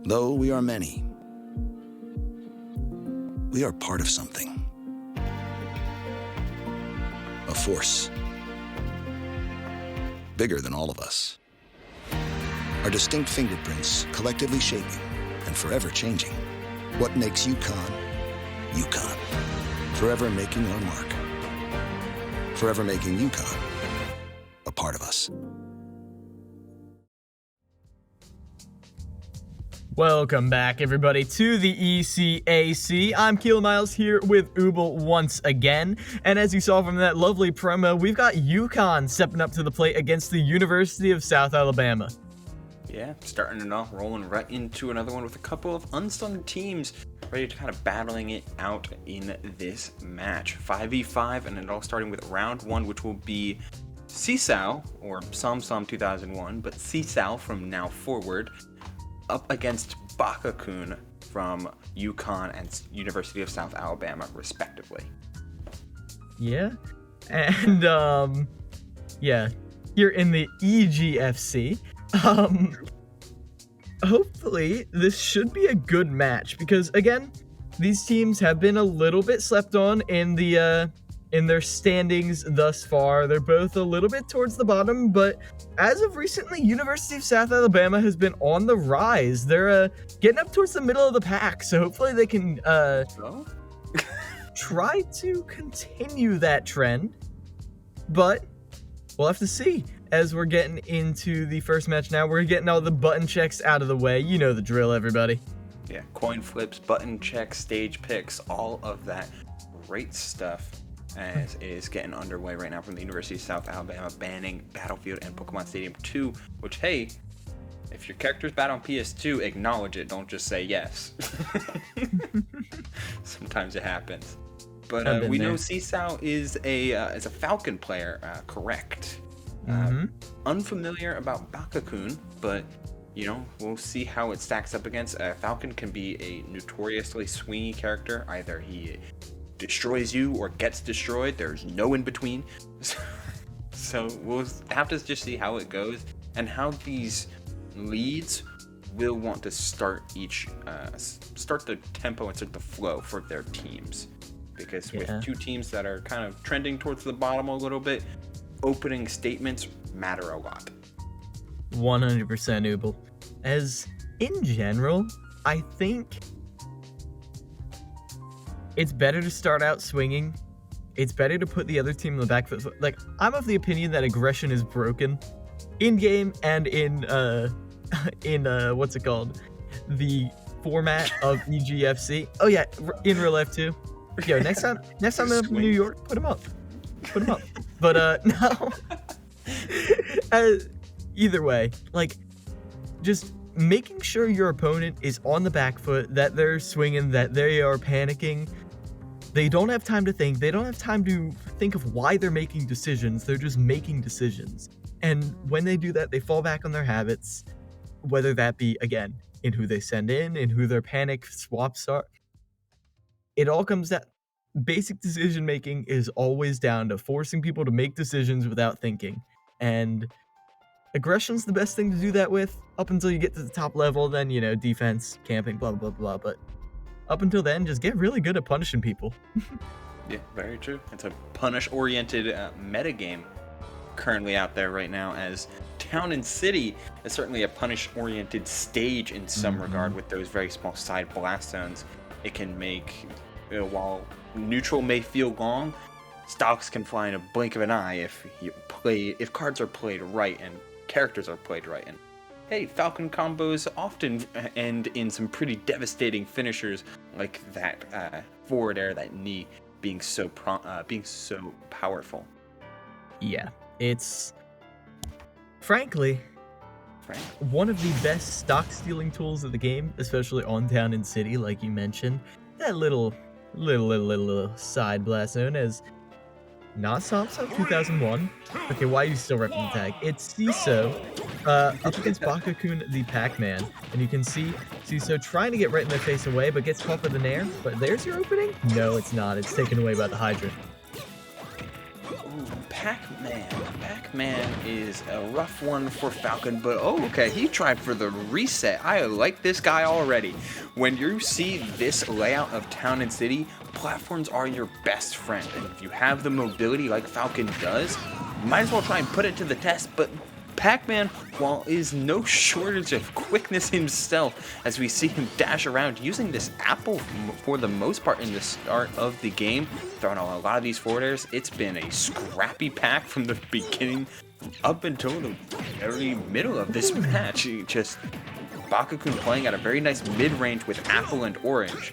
Though we are many, we are part of something. A force bigger than all of us. Our distinct fingerprints collectively shaping and forever changing what makes UCONN, UCONN. Forever making our mark. Forever making UCONN a part of us. Welcome back, everybody, to the ECAC. I'm Keel Miles here with Ubel once again, and as you saw from that lovely promo, we've got UCONN stepping up to the plate against the University of South Alabama. Yeah, starting it off, rolling right into another one with a couple of unsung teams ready to kind of battling it out in this match. 5v5, and it all starting with round one, which will be CSAL, or Som 2001, but CSAL from now forward, up against Bakakun from UCONN and University of South Alabama, respectively. Yeah, and yeah, here in the EGFC, hopefully this should be a good match because again, these teams have been a little bit slept on in the in their standings thus far. They're both a little bit towards the bottom, but as of recently, University of South Alabama has been on the rise. They're getting up towards the middle of the pack, so hopefully they can try to continue that trend. But we'll have to see as we're getting into the first match now. We're getting all the button checks out of the way. You know the drill, everybody. Yeah, coin flips, button checks, stage picks, all of that great stuff as it is getting underway right now from the University of South Alabama, banning Battlefield and Pokemon Stadium 2, which, hey, if your character's bad on PS2, acknowledge it, don't just say yes. Sometimes it happens. But we know CSAL is a Falcon player, correct. Unfamiliar about Bakakun, but you know, we'll see how it stacks up against. Falcon can be a notoriously swingy character. Either he destroys you or gets destroyed. There's no in between. So we'll have to just see how it goes and how these leads will want to start start the tempo and start the flow for their teams. Because with two teams that are kind of trending towards the bottom a little bit, opening statements matter a lot. 100% Ubel. As in general, I think it's better to start out swinging. It's better to put the other team in the back foot. Like, I'm of the opinion that aggression is broken in game and in what's it called? The format of EGFC. Oh yeah, in real life too. Yo, next time I'm in New York, put him up. But no. Either way, like, just making sure your opponent is on the back foot, that they're swinging, that they are panicking. They don't have time to think. They don't have time to think of why they're making decisions. They're just making decisions. And when they do that, they fall back on their habits, whether that be, again, in who they send in who their panic swaps are. It all comes down. Basic decision making is always down to forcing people to make decisions without thinking. And aggression's the best thing to do that with up until you get to the top level. Then, you know, defense, camping, blah, blah, blah. But up until then, just get really good at punishing people. Yeah, very true. It's a punish-oriented metagame currently out there right now, as Town and City is certainly a punish-oriented stage in some regard with those very small side blast zones. It can make, while neutral may feel long, stocks can fly in a blink of an eye if cards are played right and characters are played right. And hey, Falcon combos often end in some pretty devastating finishers, like that forward air, that knee being so powerful. Yeah, it's frankly one of the best stock stealing tools of the game, especially on Town and City, like you mentioned. That little side blast known as not Som 2001. Okay, why are you still repping the tag? It's CISO up against Bakakun the Pac-Man. And you can see CISO trying to get right in their face away, but gets caught with an air. But there's your opening? No, it's not. It's taken away by the Hydrant. Ooh, Pac-Man. Pac-Man is a rough one for Falcon, but oh, okay, he tried for the reset. I like this guy already. When you see this layout of town and city, platforms are your best friend. And if you have the mobility like Falcon does, you might as well try and put it to the test, but Pac-Man, while is no shortage of quickness himself, as we see him dash around using this apple for the most part in the start of the game, throwing a lot of these forward airs. It's been a scrappy pack from the beginning up until the very middle of this match. Just Bakakun playing at a very nice mid-range with apple and orange.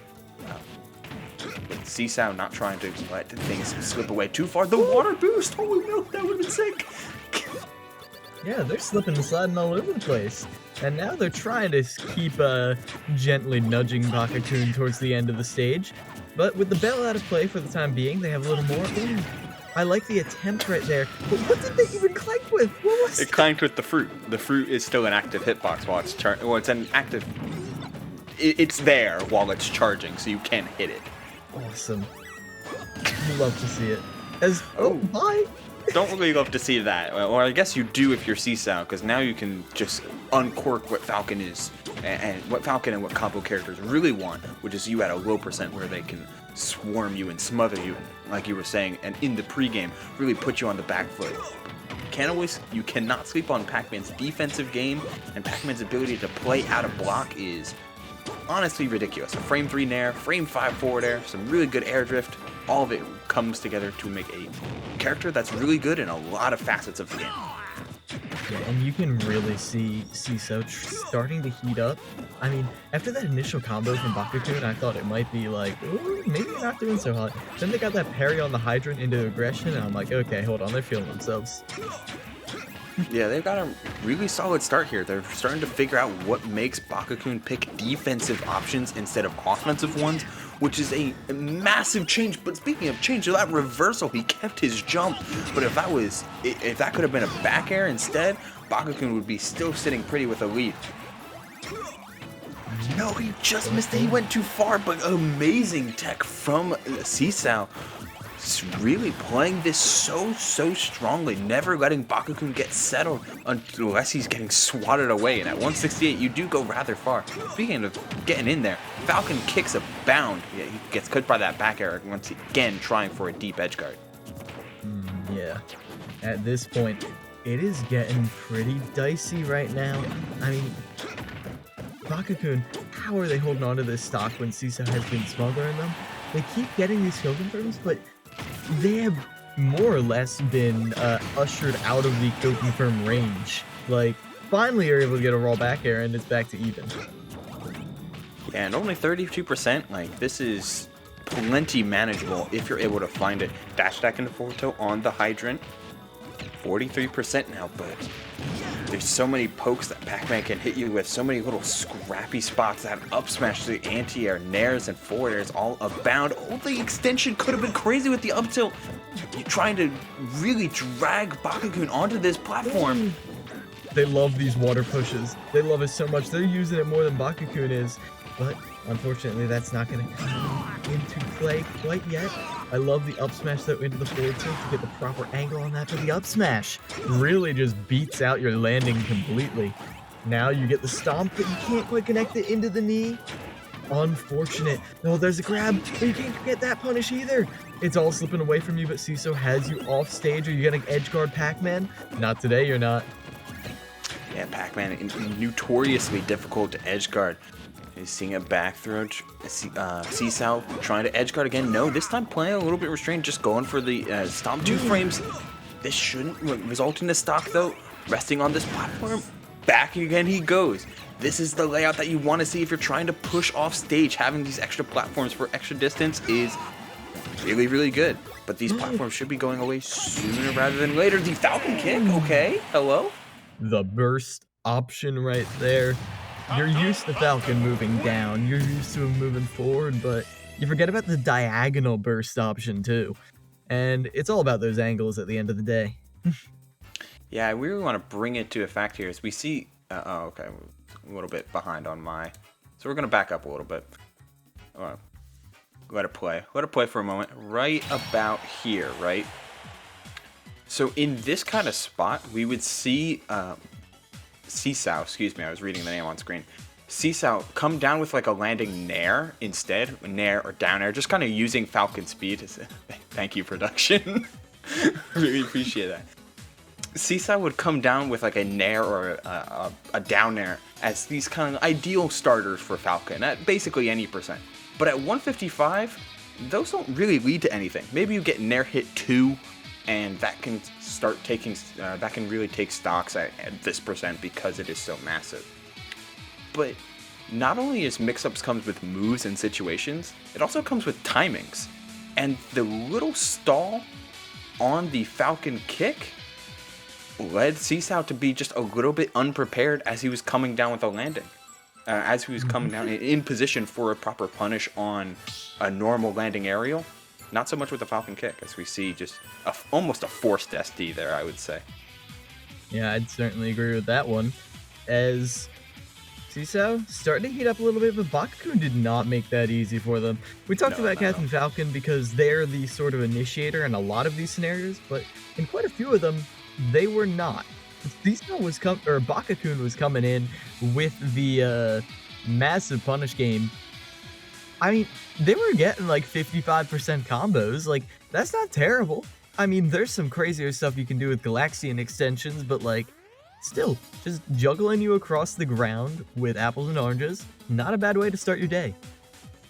With Seesaw not trying to let things slip away too far. The water boost! Holy milk, that would have been sick! Yeah, they're slipping and sliding all over the place. And now they're trying to keep gently nudging Bakakun towards the end of the stage. But with the bell out of play for the time being, they have a little more. Ooh, I like the attempt right there. But what did they even clank with? What was it? It clanked with the fruit. The fruit is still an active hitbox while it's well, it's an active. It's there while it's charging, so you can hit it. Awesome. Love to see it. Bye. Don't really love to see that. Or I guess you do if you're Seesaw, because now you can just uncork what Falcon is, and what Falcon and what combo characters really want, which is you at a low percent where they can swarm you and smother you, like you were saying, and in the pregame, really put you on the back foot. You cannot sleep on Pac-Man's defensive game, and Pac-Man's ability to play out of block is honestly ridiculous. A frame 3 nair, frame 5 forward air, some really good air drift, all of it comes together to make a character that's really good in a lot of facets of the game. Yeah, and you can really see Seesaw starting to heat up. I mean, after that initial combo from Bakakun, I thought it might be like, ooh, maybe not doing so hot. Then they got that parry on the hydrant into aggression, and I'm like, okay, hold on, they're feeling themselves. Yeah, they've got a really solid start here. They're starting to figure out what makes Bakakun pick defensive options instead of offensive ones, which is a massive change. But speaking of change, that reversal, he kept his jump. But if that could have been a back air instead, Bakakun would be still sitting pretty with a lead. No, he just missed it. He went too far, but amazing tech from Seesaw. Really playing this so strongly, never letting Bakakun get settled unless he's getting swatted away. And at 168, you do go rather far. Speaking of getting in there, Falcon kicks a bound. Yeah, he gets cut by that back air once again trying for a deep edge guard. Yeah, at this point, it is getting pretty dicey right now. I mean, Bakakun, how are they holding on to this stock when Seesaw has been smothering them? They keep getting these kill confirms, but they have more or less been ushered out of the kill confirm range. Like, finally you're able to get a raw back air and it's back to even. Yeah, and only 32%, like, this is plenty manageable if you're able to find it. Dash attack into forward tilt on the hydrant. 43% now, but there's so many pokes that Pac-Man can hit you with, so many little scrappy spots. That up smash, the anti-air, nairs, and forward airs all abound. Oh, the extension could have been crazy with the up tilt. You're trying to really drag Bakakun onto this platform. They love these water pushes. They love it so much. They're using it more than Bakakun is, but unfortunately that's not going to come into play quite yet. I love the up smash though into the forward tilt to get the proper angle on that, but the up smash really just beats out your landing completely. Now you get the stomp, but you can't quite connect it into the knee. Unfortunate. No, there's a grab, but you can't get that punish either. It's all slipping away from you, but Seesaw has you off stage. Are you getting edge guard Pac-Man? Not today, you're not. Yeah, Pac-Man notoriously difficult to edge guard. He's seeing a back throw. Seesaw trying to edge guard again. No, this time playing a little bit restrained, just going for the stomp 2 frames. This shouldn't result in a stock though. Resting on this platform. Back again he goes. This is the layout that you want to see if you're trying to push off stage. Having these extra platforms for extra distance is really good. But these platforms should be going away sooner rather than later. The Falcon kick, okay, hello? The burst option right there. You're used to Falcon moving down, you're used to him moving forward, but you forget about the diagonal burst option too. And it's all about those angles at the end of the day. Yeah, I really want to bring it to a fact here as we see... okay, a little bit behind on my... So we're going to back up a little bit. Let it play. Let it play for a moment. Right about here, right? So in this kind of spot, we would see Seesaw, excuse me, I was reading the name on screen. Seesaw come down with like a landing nair instead, nair or down air, just kind of using Falcon speed. Thank you, production. Really appreciate that. Seesaw would come down with like a nair or a down air as these kind of ideal starters for Falcon at basically any percent. But at 155, those don't really lead to anything. Maybe you get nair hit 2, and that can start taking, that can really take stocks at this percent because it is so massive. But not only is mix-ups comes with moves and situations, it also comes with timings. And the little stall on the Falcon kick led Seesaw to be just a little bit unprepared as he was coming down with a landing. As he was coming down in position for a proper punish on a normal landing aerial. Not so much with the Falcon kick, as we see just almost a forced SD there, I would say. Yeah, I'd certainly agree with that one. As Seesaw starting to heat up a little bit, but Bakakun did not make that easy for them. We talked about Captain Falcon because they're the sort of initiator in a lot of these scenarios, but in quite a few of them, they were not. Bakakun was coming in with the massive punish game. I mean, they were getting like 55% combos. Like, that's not terrible. I mean, there's some crazier stuff you can do with Galaxian extensions, but like, still, just juggling you across the ground with apples and oranges, not a bad way to start your day.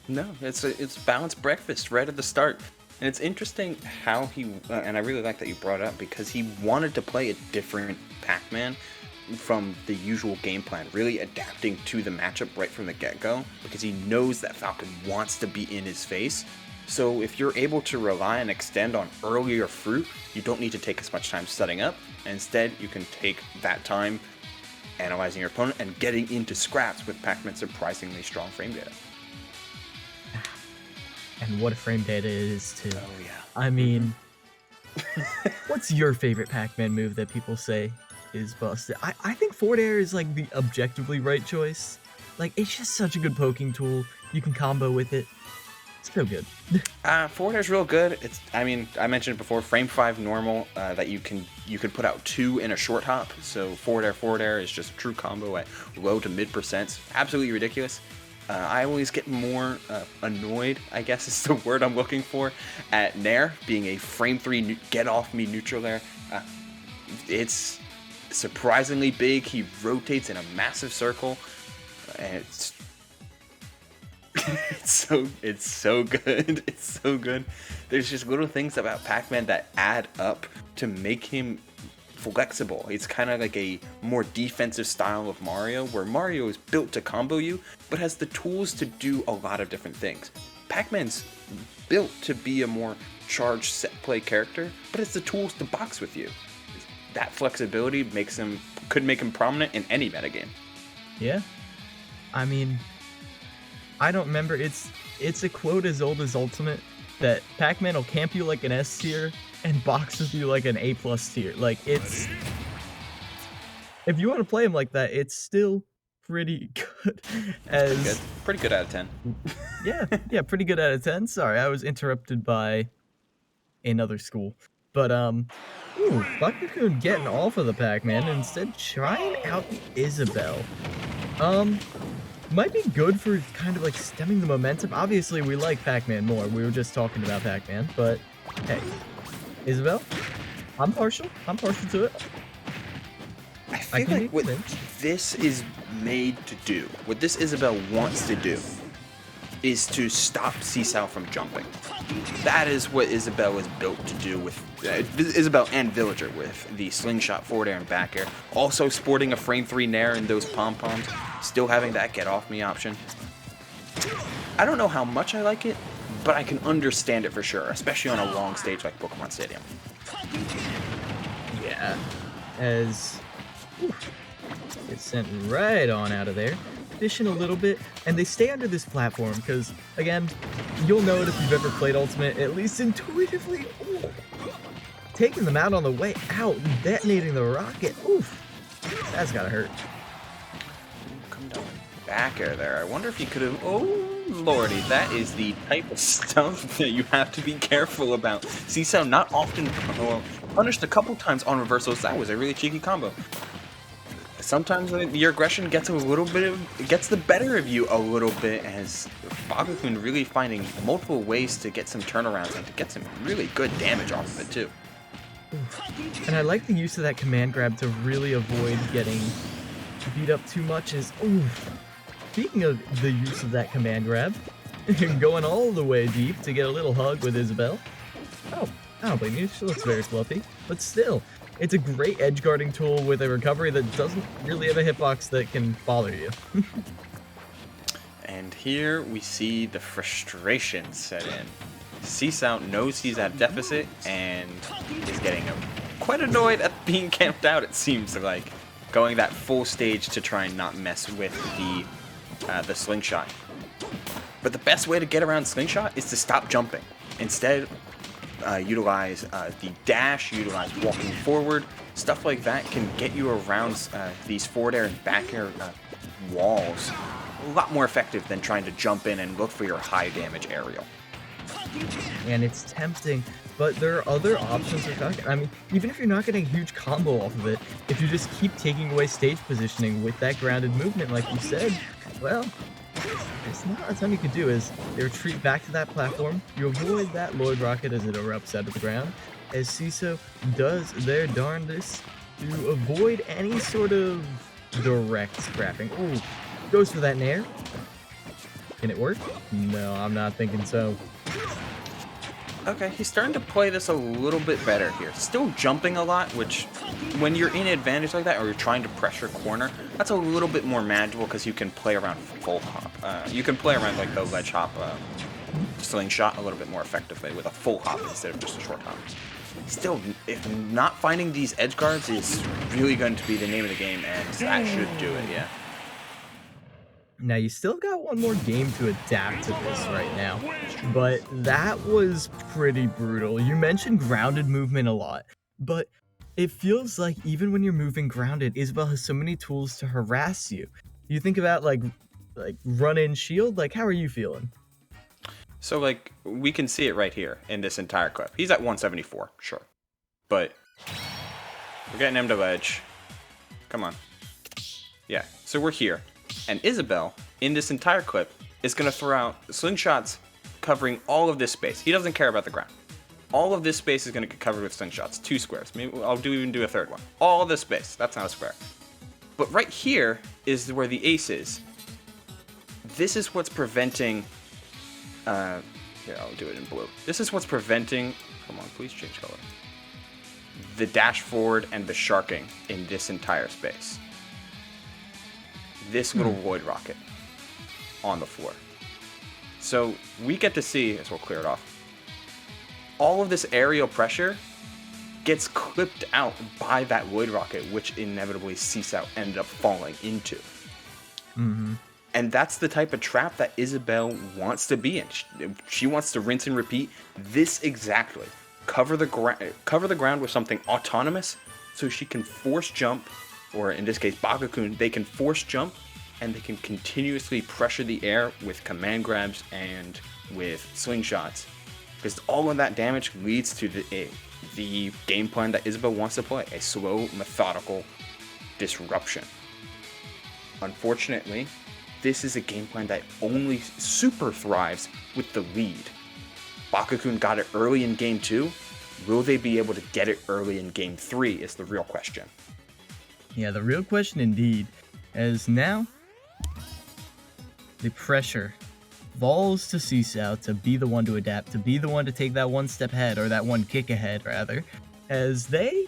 No, it's balanced breakfast right at the start. And it's interesting how he, and I really like that you brought it up, because he wanted to play a different Pac-Man from the usual game plan, really adapting to the matchup right from the get-go, because he knows that Falcon wants to be in his face. So if you're able to rely and extend on earlier fruit, you don't need to take as much time setting up. Instead, you can take that time analyzing your opponent and getting into scraps with Pac-Man's surprisingly strong frame data. And what a frame data it is, too. Oh, yeah. I mean, what's your favorite Pac-Man move that people say is busted? I think forward air is like the objectively right choice. Like, it's just such a good poking tool. You can combo with it. It's so good. Forward air is real good. I mean, I mentioned it before, frame 5 normal, that you can put out 2 in a short hop. So forward air is just a true combo at low to mid percents. Absolutely ridiculous. I always get more annoyed, I guess is the word I'm looking for, at Nair being a frame 3 get off me neutral air. It's surprisingly big. He rotates in a massive circle, and it's so good. It's so good. There's just little things about Pac-Man that add up to make him flexible. It's kind of like a more defensive style of Mario, where Mario is built to combo you, but has the tools to do a lot of different things. Pac-Man's built to be a more charged set play character, but it's the tools to box with you. That flexibility could make him prominent in any metagame. Yeah. I mean, I don't remember. It's a quote as old as Ultimate that Pac-Man will camp you like an S tier and box with you like an A+ tier. Like, it's, if you want to play him like that, it's still pretty good. Pretty good out of 10. yeah, pretty good out of 10. Sorry, I was interrupted by another school. But Bakakun getting off of the Pac-Man and instead trying out the Isabelle. Might be good for kind of like stemming the momentum. Obviously, we like Pac-Man more. We were just talking about Pac-Man, but hey, Isabelle, I'm partial to it. I feel like what this is made to do, what this Isabelle wants to do, is to stop Seesaw from jumping. That is what Isabelle is built to do with Isabelle and Villager, with the slingshot forward air and back air. Also sporting a frame 3 nair in those pom-poms, still having that get off me option. I don't know how much I like it, but I can understand it for sure, especially on a long stage like Pokemon Stadium. Yeah, as it's sent right on out of there. Fishing a little bit, and they stay under this platform because, again, you'll know it if you've ever played Ultimate, at least intuitively. Ooh, taking them out on the way out, detonating the rocket. Oof, that's gotta hurt. Come down back air there. I wonder if you could have. Oh lordy, that is the type of stuff that you have to be careful about. Seesaw not often. Well, punished a couple times on reversals. That was a really cheeky combo. Sometimes your aggression gets gets the better of you a little bit, as Bagakun really finding multiple ways to get some turnarounds and to get some really good damage off of it too. And I like the use of that command grab to really avoid getting beat up too much. Speaking of the use of that command grab, going all the way deep to get a little hug with Isabelle. Oh, I don't blame you, she looks very fluffy, but still. It's a great edge guarding tool with a recovery that doesn't really have a hitbox that can bother you. And here we see the frustration set in. Seasout knows he's at deficit and is getting quite annoyed at being camped out, it seems like. Going that full stage to try and not mess with the slingshot. But the best way to get around slingshot is to stop jumping. Instead, utilize the dash, utilize walking forward. Stuff like that can get you around these forward air and back air walls a lot more effective than trying to jump in and look for your high damage aerial. And it's tempting, but there are other options for Falcon. I mean, even if you're not getting a huge combo off of it, if you just keep taking away stage positioning with that grounded movement, like you said, well, there's not a ton you can do. Is they retreat back to that platform, you avoid that Lloyd rocket as it erupts out of the ground, as CISO does their darndest to avoid any sort of direct scrapping. Ooh, goes for that nair. Can it work? No, I'm not thinking so. Okay, he's starting to play this a little bit better here. Still jumping a lot, which when you're in advantage like that or you're trying to pressure corner, that's a little bit more manageable because you can play around full hop. You can play around like the ledge hop slingshot a little bit more effectively with a full hop instead of just a short hop. Still, if not finding these edge guards is really going to be the name of the game, and that should do it, yeah. Now, you still got one more game to adapt to this right now, but that was pretty brutal. You mentioned grounded movement a lot, but it feels like even when you're moving grounded, Isabelle has so many tools to harass you. You think about like run-in shield, like how are you feeling? So like we can see it right here in this entire clip. He's at 174, sure, but we're getting him to ledge. Come on. Yeah, so we're here. And Isabelle, in this entire clip, is going to throw out slingshots covering all of this space. He doesn't care about the ground. All of this space is going to get covered with slingshots. 2 squares. Maybe I'll even do a third one. All of this space. That's not a square. But right here is where the ace is. This is what's preventing... here, I'll do it in blue. This is what's preventing... Come on, please change color. The dash forward and the sharking in this entire space. This little void rocket on the floor. So we get to see, as we'll clear it off, all of this aerial pressure gets clipped out by that void rocket, which inevitably Seasout ended up falling into. Mm-hmm. And that's the type of trap that Isabelle wants to be in. She wants to rinse and repeat this exactly. Cover the ground with something autonomous so she can force jump, or in this case, Bagakun, they can force jump and they can continuously pressure the air with command grabs and with slingshots. Because all of that damage leads to the game plan that Isabelle wants to play, a slow, methodical disruption. Unfortunately, this is a game plan that only super thrives with the lead. Bagakun got it early in game 2. Will they be able to get it early in game 3 is the real question. Yeah, the real question indeed, as now the pressure falls to Seasout to be the one to adapt, to be the one to take that one step ahead, or that one kick ahead rather, as they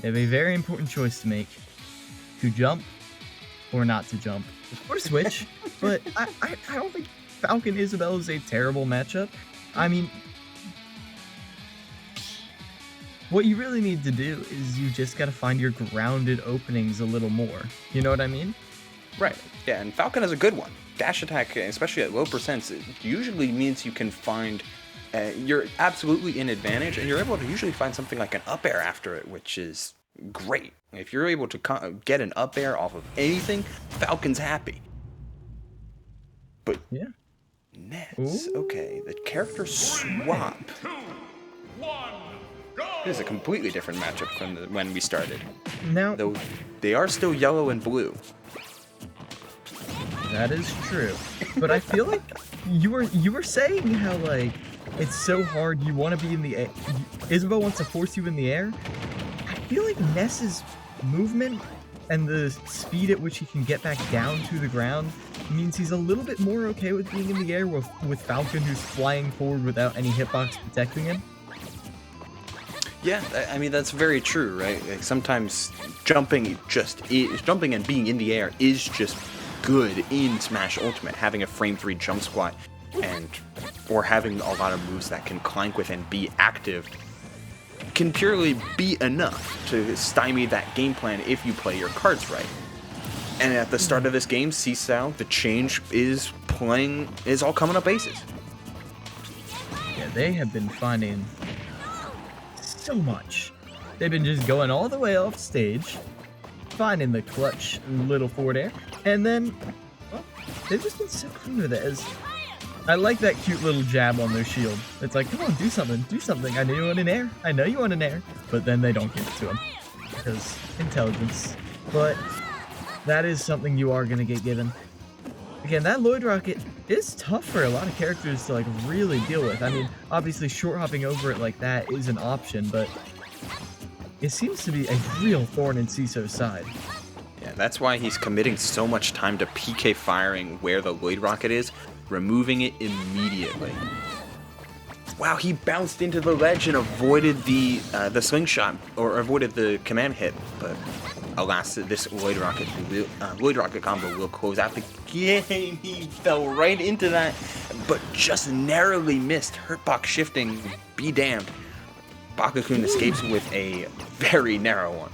have a very important choice to make: to jump or not to jump, or to switch. But I don't think Falcon Isabelle is a terrible matchup. I mean, what you really need to do is you just gotta find your grounded openings a little more. You know what I mean? Right. Yeah, and Falcon is a good one. Dash attack, especially at low percents, it usually means you can find... you're absolutely in advantage, and you're able to usually find something like an up air after it, which is great. If you're able to get an up air off of anything, Falcon's happy. But... yeah. Nets. Okay, the character swap. This is a completely different matchup from when we started. Now, though they are still yellow and blue. That is true. But I feel like you were saying how like it's so hard, you want to be in the air. Isabel wants to force you in the air. I feel like Ness's movement and the speed at which he can get back down to the ground means he's a little bit more okay with being in the air with Falcon, who's flying forward without any hitbox protecting him. Yeah, I mean, that's very true, right? Like, sometimes jumping and being in the air is just good in Smash Ultimate. Having a frame 3 jump squat or having a lot of moves that can clank with and be active can purely be enough to stymie that game plan if you play your cards right. And at the start of this game, Seesaw, the change is all coming up aces. Yeah, they have been finding so much. They've been just going all the way off stage, finding the clutch little forward air, and then, well, they've just been so clean with it. I like that cute little jab on their shield. It's like, come on, do something, do something. I know you want an air. I know you want an air. But then they don't give it to him because intelligence. But that is something you are going to get given. Again, that Lloyd Rocket is tough for a lot of characters to like really deal with. I mean, obviously short hopping over it like that is an option, but it seems to be a real thorn in Cecil's side. Yeah, that's why he's committing so much time to PK firing where the Lloyd Rocket is, removing it immediately. Wow, he bounced into the ledge and avoided the slingshot, or avoided the command hit, but alas, this Lloyd Rocket combo will close out the game. He fell right into that, but just narrowly missed. Hurtbox shifting, be damned. Bakakun escapes with a very narrow one.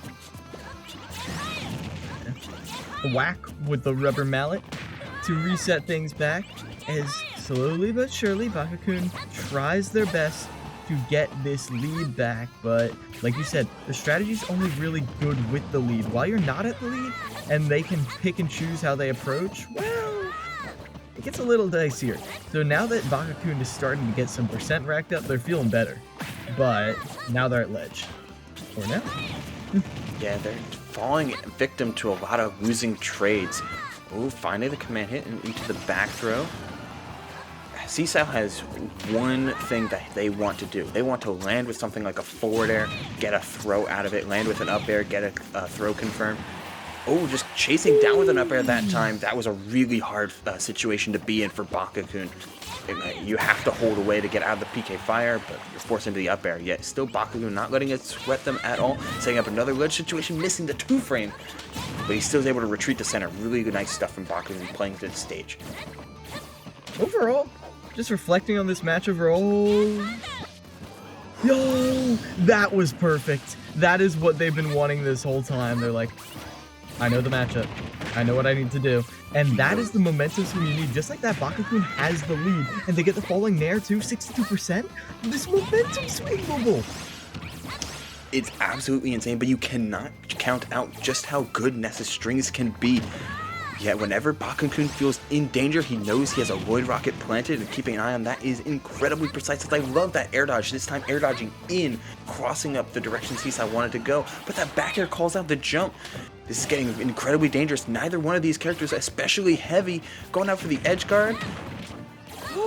Whack with the rubber mallet to reset things back, as slowly but surely Bakakun tries their best to get this lead back, but like you said, the strategy's only really good with the lead. While you're not at the lead and they can pick and choose how they approach, well, it gets a little dicier. So now that Bakakun is starting to get some percent racked up, they're feeling better. But now they're at ledge. Or now. Yeah, they're falling victim to a lot of losing trades. Oh, finally the command hit into the back throw. Seesaw has one thing that they want to do. They want to land with something like a forward air, get a throw out of it, land with an up air, get a throw confirmed. Oh, just chasing down with an up air that time. That was a really hard situation to be in for Bakakun. You have to hold away to get out of the PK fire, but you're forced into the up air. Yet still Bakakun not letting it sweat them at all, setting up another ledge situation, missing the 2-frame. But he still is able to retreat to center. Really nice stuff from Bakakun playing to the stage. Overall, just reflecting on this match overall, yo, that was perfect. That is what they've been wanting this whole time. They're like, I know the matchup. I know what I need to do. And that is the momentum swing you need. Just like that, Bakakun has the lead. And they get the falling nair too, 62%. This momentum swing bubble. It's absolutely insane, but you cannot count out just how good Ness's strings can be. Yet whenever Bakakun feels in danger, he knows he has a Lloyd Rocket planted, and keeping an eye on that is incredibly precise. I love that air dodge, this time air dodging in, crossing up the direction Seesaw wanted to go, but that back air calls out the jump. This is getting incredibly dangerous. Neither one of these characters, especially Heavy, going out for the edge guard,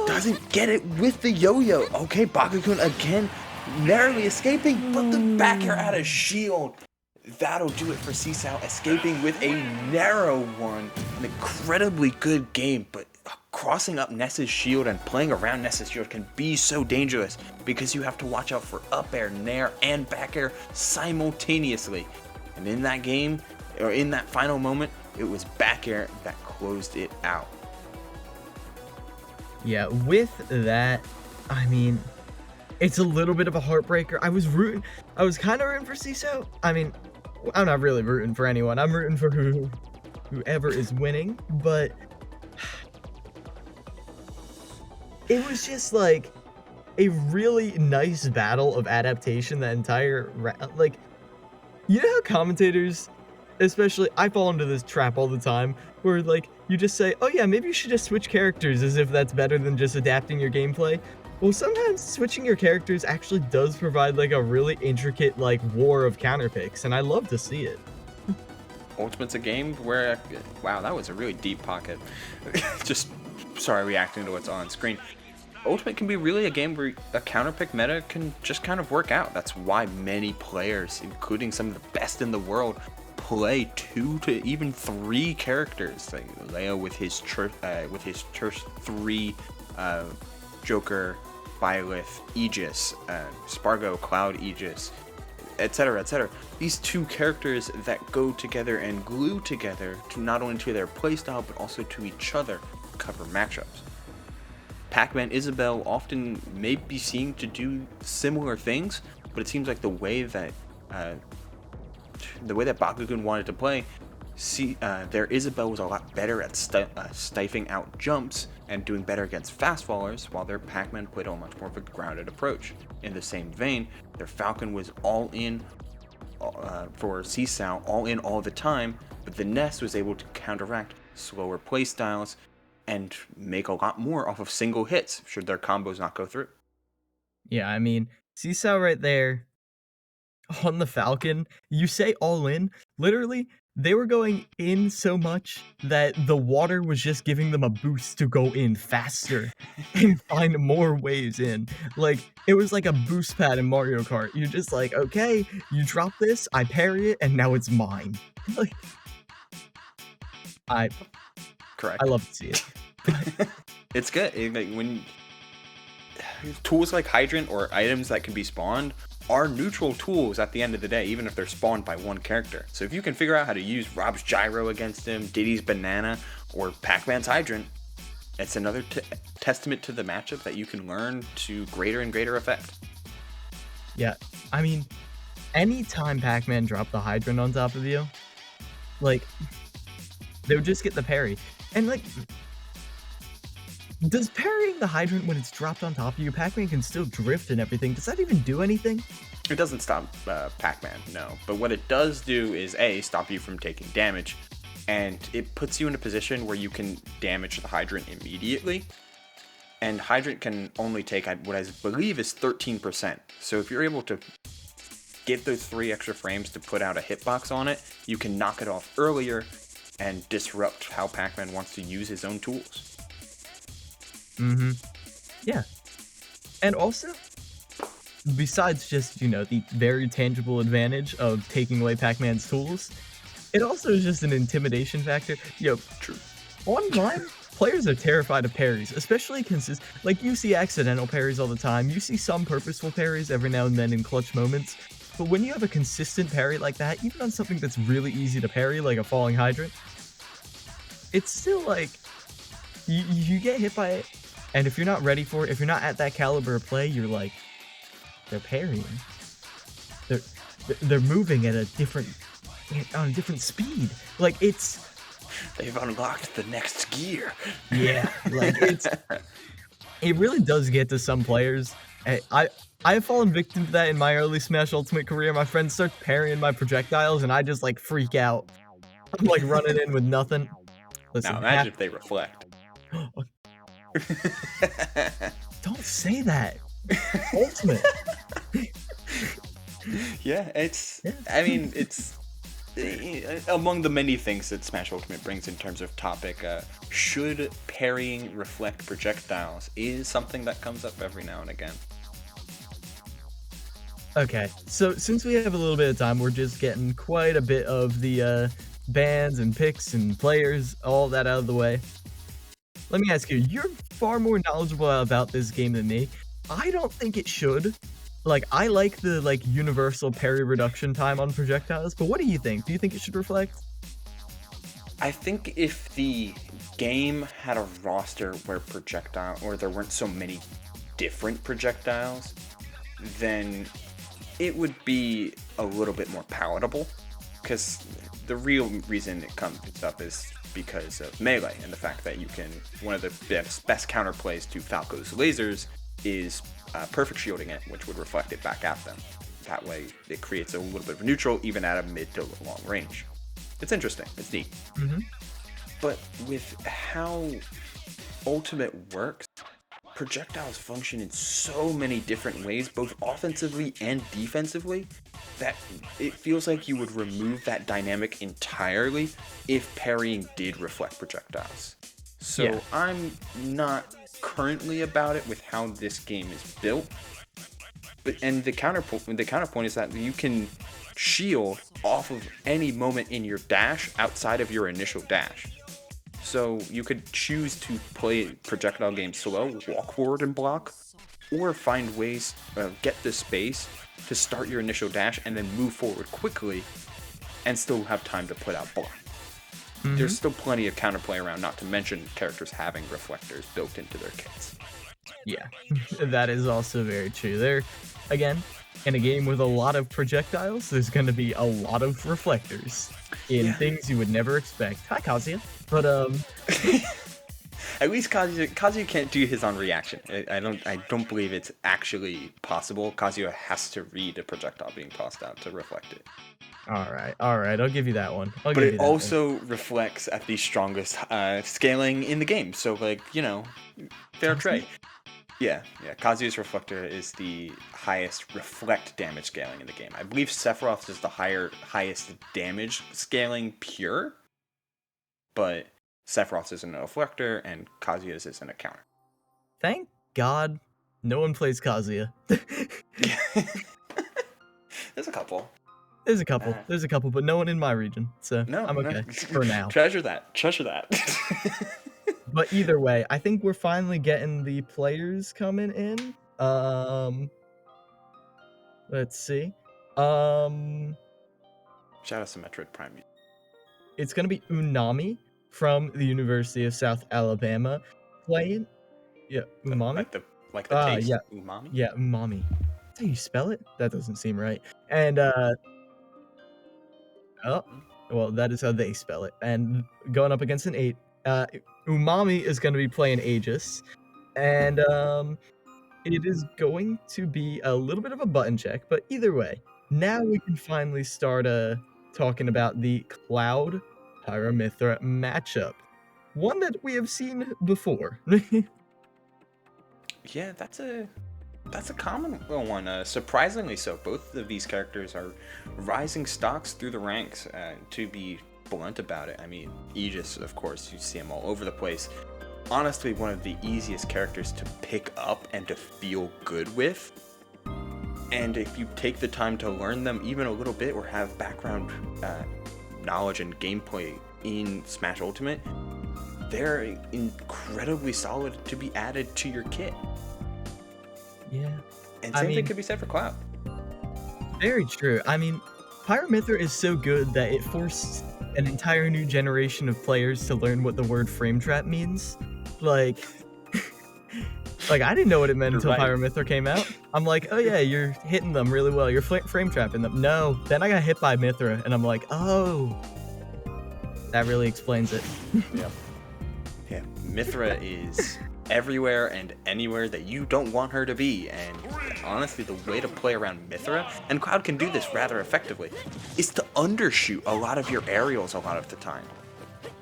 doesn't get it with the yo-yo. Okay, Bakakun again, narrowly escaping, but the back air out of shield. That'll do it for Seesaw, escaping with a narrow one. An incredibly good game, but crossing up Ness's shield and playing around Ness's shield can be so dangerous because you have to watch out for up air, nair, and back air simultaneously. And in that game, or in that final moment, it was back air that closed it out. Yeah, with that, I mean, it's a little bit of a heartbreaker. I was kind of rooting for Seesaw. I mean, I'm not really rooting for anyone. I'm rooting for whoever is winning, but it was just like a really nice battle of adaptation. That entire like, you know how commentators, especially, I fall into this trap all the time where like you just say, oh yeah, maybe you should just switch characters as if that's better than just adapting your gameplay. Well, sometimes switching your characters actually does provide like a really intricate like war of counterpicks, and I love to see it. Ultimate's a game where, wow, that was a really deep pocket. Just sorry reacting to what's on screen. Ultimate can be really a game where a counterpick meta can just kind of work out. That's why many players, including some of the best in the world, play 2 to even 3 characters. Like Leo with his Church 3, Joker, Byleth, Aegis, Spargo, Cloud, Aegis, etc., etc. These 2 characters that go together and glue together to not only to their playstyle but also to each other cover matchups. Pac-Man Isabelle often may be seen to do similar things, but it seems like the way that Bakugan wanted to play, their Isabelle was a lot better at stifing out jumps and doing better against fast fallers, while their Pac-Man played a much more of a grounded approach. In the same vein, their Falcon was all in for Seesaw, all in all the time, but the Nest was able to counteract slower playstyles and make a lot more off of single hits should their combos not go through. Yeah, I mean, Seesaw right there on the Falcon, you say all in, literally, they were going in so much that the water was just giving them a boost to go in faster and find more waves in. Like, it was like a boost pad in Mario Kart. You're just like, okay, you drop this, I parry it, and now it's mine. Like, Correct. I love to see it. It's good. Like when tools like Hydrant or items that can be spawned are neutral tools at the end of the day, even if they're spawned by one character. So if you can figure out how to use Rob's Gyro against him, Diddy's Banana, or Pac-Man's Hydrant, it's another testament to the matchup that you can learn to greater and greater effect. Yeah, I mean, anytime Pac-Man dropped the Hydrant on top of you, like, they would just get the parry. And like, does parrying the Hydrant when it's dropped on top of you, Pac-Man can still drift and everything, does that even do anything? It doesn't stop Pac-Man, no. But what it does do is A, stop you from taking damage, and it puts you in a position where you can damage the Hydrant immediately. And Hydrant can only take what I believe is 13%. So if you're able to get those 3 extra frames to put out a hitbox on it, you can knock it off earlier and disrupt how Pac-Man wants to use his own tools. Yeah. And also, besides just, you know, the very tangible advantage of taking away Pac-Man's tools, it also is just an intimidation factor. Yo, True. Online, players are terrified of parries, especially like, you see accidental parries all the time, you see some purposeful parries every now and then in clutch moments, but when you have a consistent parry like that, even on something that's really easy to parry, like a falling Hydrant, it's still like, you get hit by it, and if you're not ready for it, if you're not at that caliber of play, you're like, they're parrying. They're moving at on a different speed. Like, They've unlocked the next gear. Yeah, like, it really does get to some players. I have fallen victim to that in my early Smash Ultimate career. My friends start parrying my projectiles, and I just, like, freak out. I'm, like, running in with nothing. Listen, now imagine if they reflect. Don't say that. Ultimate. Yeah, I mean, it's among the many things that Smash Ultimate brings in terms of topic. Should parrying reflect projectiles is something that comes up every now and again. Okay, so since we have a little bit of time, we're just getting quite a bit of the bans and picks and players, all that out of the way. Let me ask you, you're far more knowledgeable about this game than me. I don't think it should. Like, I like the, like, universal parry reduction time on projectiles, but what do you think? Do you think it should reflect? I think if the game had a roster where there weren't so many different projectiles, then it would be a little bit more palatable. Because the real reason it comes up is because of melee and the fact that one of the best counterplays to Falco's lasers is perfect shielding it, which would reflect it back at them. That way it creates a little bit of neutral even at a mid to long range. It's interesting, it's neat. But with how Ultimate works, projectiles function in so many different ways, both offensively and defensively, that it feels like you would remove that dynamic entirely if parrying did reflect projectiles. So yeah. I'm not currently about it with how this game is built. And the counterpoint is that you can shield off of any moment in your dash outside of your initial dash. So you could choose to play projectile games slow, walk forward and block, or find ways, get the space to start your initial dash and then move forward quickly and still have time to put out block. Mm-hmm. There's still plenty of counterplay around, not to mention characters having reflectors built into their kits. Yeah, that is also very true. There, again, in a game with a lot of projectiles, there's going to be a lot of reflectors in things you would never expect. Hi, Kazuya. But, At least Kazuya can't do his own reaction. I don't believe it's actually possible. Kazuya has to read a projectile being tossed out to reflect it. All right, I'll give you that one. But it also reflects at the strongest scaling in the game. So, like, you know, fair trade. Yeah. Kazuya's reflector is the highest reflect damage scaling in the game. I believe Sephiroth's is the highest damage scaling pure, but Sephiroth's isn't a reflector and Kazuya's isn't a counter. Thank God no one plays Kazuya. There's a couple. There's a couple, but no one in my region, so I'm okay for now. Treasure that. But either way, I think we're finally getting the players coming in. Let's see. Shout out to Metroid Prime. It's gonna be Unami from the University of South Alabama playing. Yeah, Umami. Like the taste. Yeah. Umami. Yeah, Umami. That's how you spell it? That doesn't seem right. And oh, well, that is how they spell it. And going up against an 8. Umami is going to be playing Aegis, and it is going to be a little bit of a button check, but either way, now we can finally start talking about the Cloud Pyra/Mythra matchup, one that we have seen before. Yeah, that's a common one, surprisingly so. Both of these characters are rising stocks through the ranks, to be blunt about it. I mean, Aegis, of course, you see him all over the place. Honestly, one of the easiest characters to pick up and to feel good with. And if you take the time to learn them even a little bit or have background knowledge and gameplay in Smash Ultimate, they're incredibly solid to be added to your kit. Yeah. And same thing could be said for Cloud. Very true. I mean, Pyra/Mythra is so good that it forced an entire new generation of players to learn what the word frame trap means. Like I didn't know what it meant until Pyra/Mythra came out. I'm like, oh yeah, you're hitting them really well. You're frame trapping them. No. Then I got hit by Mythra, and I'm like, oh. That really explains it. Yep. Yeah. Mythra is everywhere and anywhere that you don't want her to be, and honestly, the way to play around Mythra, and Cloud can do this rather effectively, is to undershoot a lot of your aerials a lot of the time.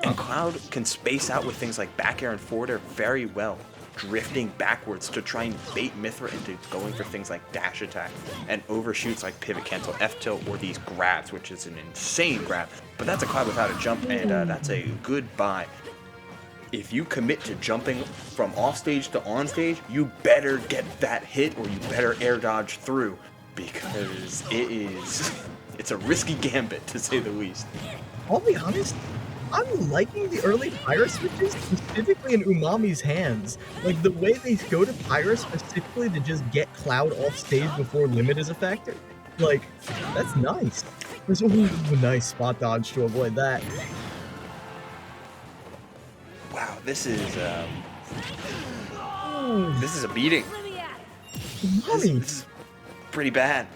And Cloud can space out with things like back air and forward air very well, drifting backwards to try and bait Mythra into going for things like dash attack and overshoots like pivot cancel, F tilt, or these grabs, which is an insane grab. But that's a Cloud without a jump, and that's a good buy. If you commit to jumping from off stage to on stage, you better get that hit or you better air dodge through, because it's a risky gambit to say the least. I'll be honest, I'm liking the early Pyra switches, specifically in Umami's hands. Like the way they go to Pyra specifically to just get Cloud off stage before limit is a factor. Like, that's nice. There's a nice spot dodge to avoid that. Wow, this is a beating. This is pretty bad.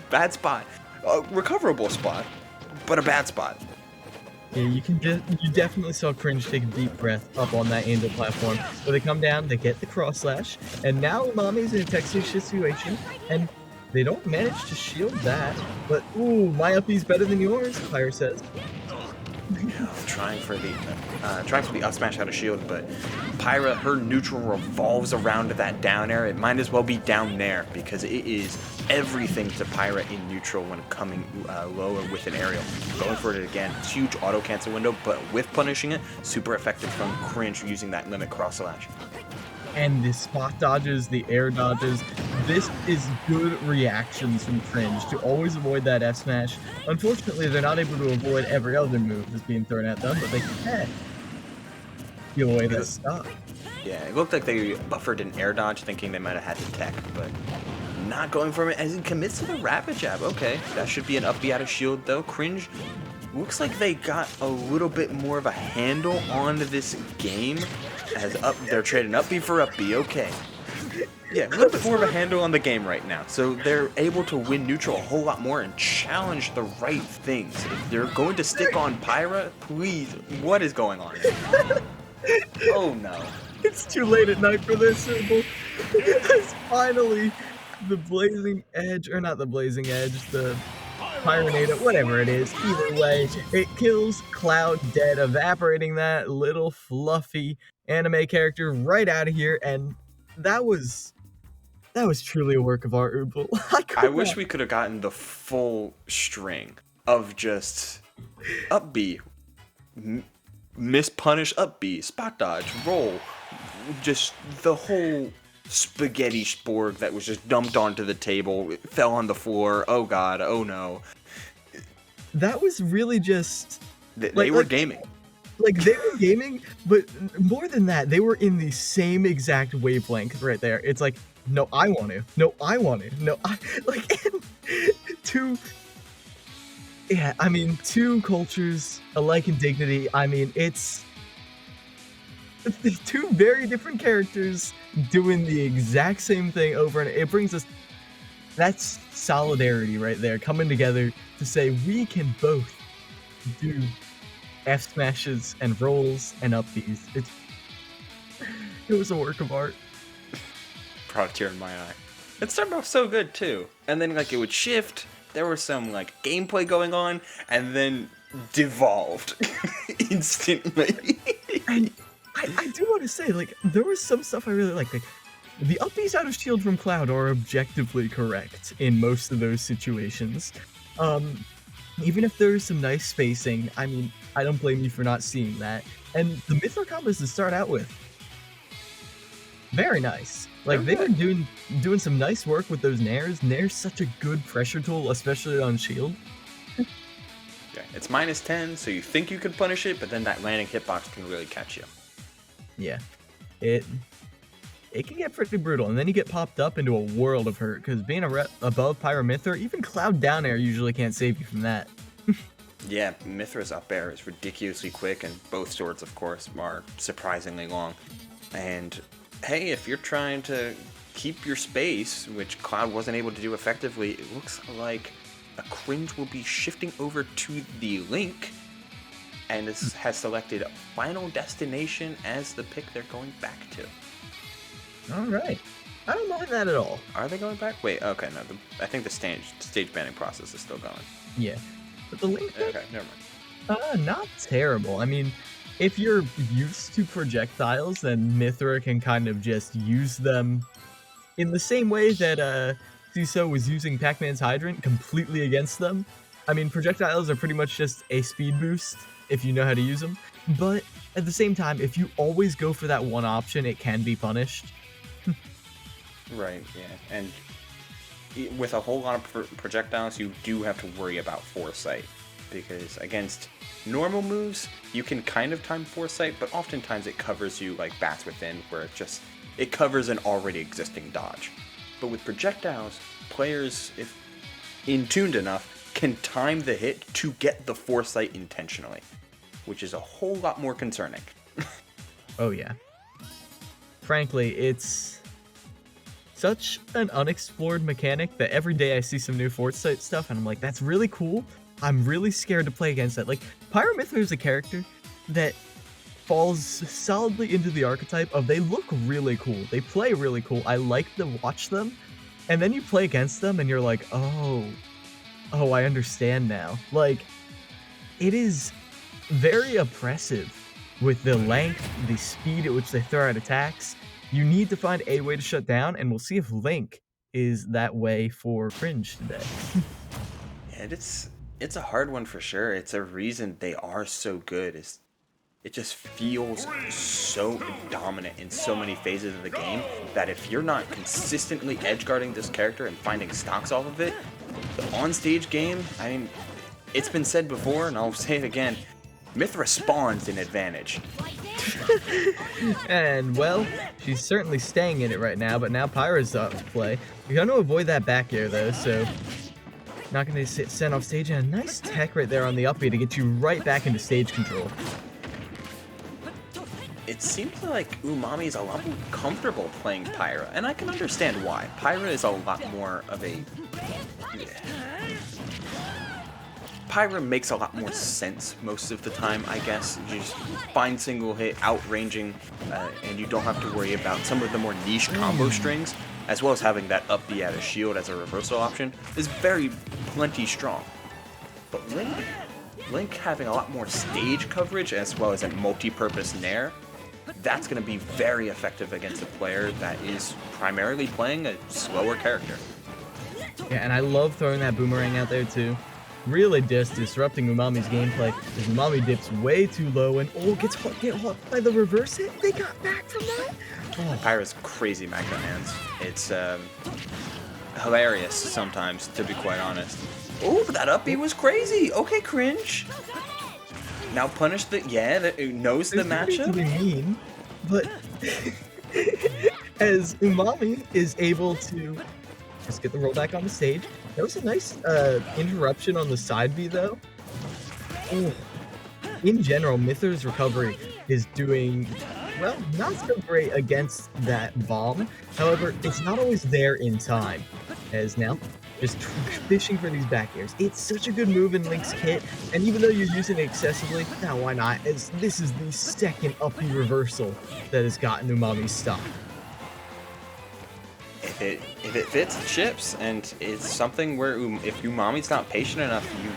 Bad spot. A recoverable spot, but a bad spot. Yeah, you definitely saw Cringe take a deep breath up on that Angel platform. So they come down, they get the cross slash, and now Umami's in a Texas situation, and they don't manage to shield that. But ooh, my uppie's better than yours, Pyra says. trying for the up smash out of shield, but Pyra, her neutral revolves around that down air. It might as well be down there because it is everything to Pyra in neutral when coming lower with an aerial. Going for it again, it's huge auto cancel window, but with punishing it, super effective from Cringe using that limit cross slash. And the spot dodges, the air dodges, this is good reactions from Cringe to always avoid that F smash. Unfortunately, they're not able to avoid every other move that's being thrown at them, but they can peel away that stock. Yeah, it looked like they buffered an air dodge thinking they might have had the tech, but not going for it as he commits to the rapid jab. Okay, that should be an up B out of shield though. Cringe looks like they got a little bit more of a handle on this game as they're trading up B for up B. Okay. Yeah, a little bit more of a handle on the game right now. So they're able to win neutral a whole lot more and challenge the right things. If they're going to stick on Pyra, please, what is going on? Oh no. It's too late at night for this symbol. It's finally the blazing edge, or not the blazing edge, the Pyronado, whatever it is. Either way, it kills Cloud dead, evaporating that little fluffy anime character right out of here, and that was truly a work of art, Ubel. I wish we could have gotten the full string of just up B, miss punish up B, spot dodge, roll, just the whole spaghetti sporg that was just dumped onto the table. It fell on the floor. Oh god, oh no. That was really just... They were gaming. Like, they were gaming, but more than that, they were in the same exact wavelength right there. It's like, no, I want to. No, I want to. No, I... Like, two... Yeah, I mean, two cultures alike in dignity. I mean, it's two very different characters doing the exact same thing over, and it brings us... That's solidarity right there, coming together to say we can both do F smashes and rolls and up Bs. It was a work of art. Brought a tear in my eye. It started off so good too, and then like it would shift. There was some like gameplay going on, and then devolved instantly. And I do want to say, like, there was some stuff I really liked. Like, the up Bs out of shield from Cloud are objectively correct in most of those situations. Even if there's some nice spacing, I mean, I don't blame you for not seeing that. And the Mithra combos to start out with, very nice. Like, they were doing some nice work with those nairs. Nair's such a good pressure tool, especially on shield. Yeah, it's -10, so you think you can punish it, but then that landing hitbox can really catch you. Yeah, it can get pretty brutal, and then you get popped up into a world of hurt, because being above Pyra Mithra, even Cloud down air usually can't save you from that. Yeah, Mithra's up air is ridiculously quick, and both swords, of course, are surprisingly long. And hey, if you're trying to keep your space, which Cloud wasn't able to do effectively, it looks like a Cringe will be shifting over to the Link, and has selected Final Destination as the pick they're going back to. Alright. I don't mind that at all. Are they going back? Wait, okay, no. I think the stage banning process is still going. Yeah. But the Link pick, Okay, never mind. not terrible. I mean, if you're used to projectiles, then Mithra can kind of just use them in the same way that CISO was using Pac-Man's Hydrant completely against them. I mean, projectiles are pretty much just a speed boost if you know how to use them. But at the same time, if you always go for that one option, it can be punished. Right, yeah. And with a whole lot of projectiles, you do have to worry about foresight. Because against normal moves, you can kind of time foresight, but oftentimes it covers you like Bats Within, where it covers an already existing dodge. But with projectiles, players, if in tuned enough, can time the hit to get the foresight intentionally, which is a whole lot more concerning. Oh yeah. Frankly, it's such an unexplored mechanic that every day I see some new foresight stuff and I'm like, that's really cool. I'm really scared to play against that. Like, Pyra Mithra is a character that falls solidly into the archetype of they look really cool. They play really cool. I like to watch them. And then you play against them and you're like, oh, I understand now. Like, it is very oppressive with the length, the speed at which they throw out attacks. You need to find a way to shut down, and we'll see if Link is that way for Cringe today. And it's a hard one for sure. It's a reason they are so good. It just feels so dominant in so many phases of the game that if you're not consistently edge guarding this character and finding stocks off of it, the on-stage game, I mean, it's been said before, and I'll say it again, Mythra spawns an advantage. And, well, she's certainly staying in it right now, but now Pyra's up to play. You're going to avoid that back air, though, so not going to get sent off stage. And a nice tech right there on the up B to get you right back into stage control. It seems like Umami's a lot more comfortable playing Pyra, and I can understand why. Pyra is a lot more of a... Pyra makes a lot more sense most of the time, I guess. You just find single hit, outranging, and you don't have to worry about some of the more niche combo strings, as well as having that up B out of shield as a reversal option, is plenty strong. But Link having a lot more stage coverage as well as a multi-purpose nair, that's going to be very effective against a player that is primarily playing a slower character. Yeah, and I love throwing that boomerang out there too. Really just disrupting Umami's gameplay as Umami dips way too low and gets hit by the reverse hit. They got back from that. Pyra's crazy macro hands. It's hilarious sometimes, to be quite honest. Oh, but that up B was crazy. Okay, Cringe. Now punish the knows the matchup. Really mean, but as Umami is able to just get the rollback on the stage. That was a nice interruption on the side B though. Oh. In general, Mythra's recovery is doing, well, not so great against that bomb. However, it's not always there in time. As now, just fishing for these back airs. It's such a good move in Link's kit, and even though you're using it excessively, now why not? As this is the second up B reversal that has gotten Umami's stock. If it fits, it ships, and it's something where if Umami's not patient enough, you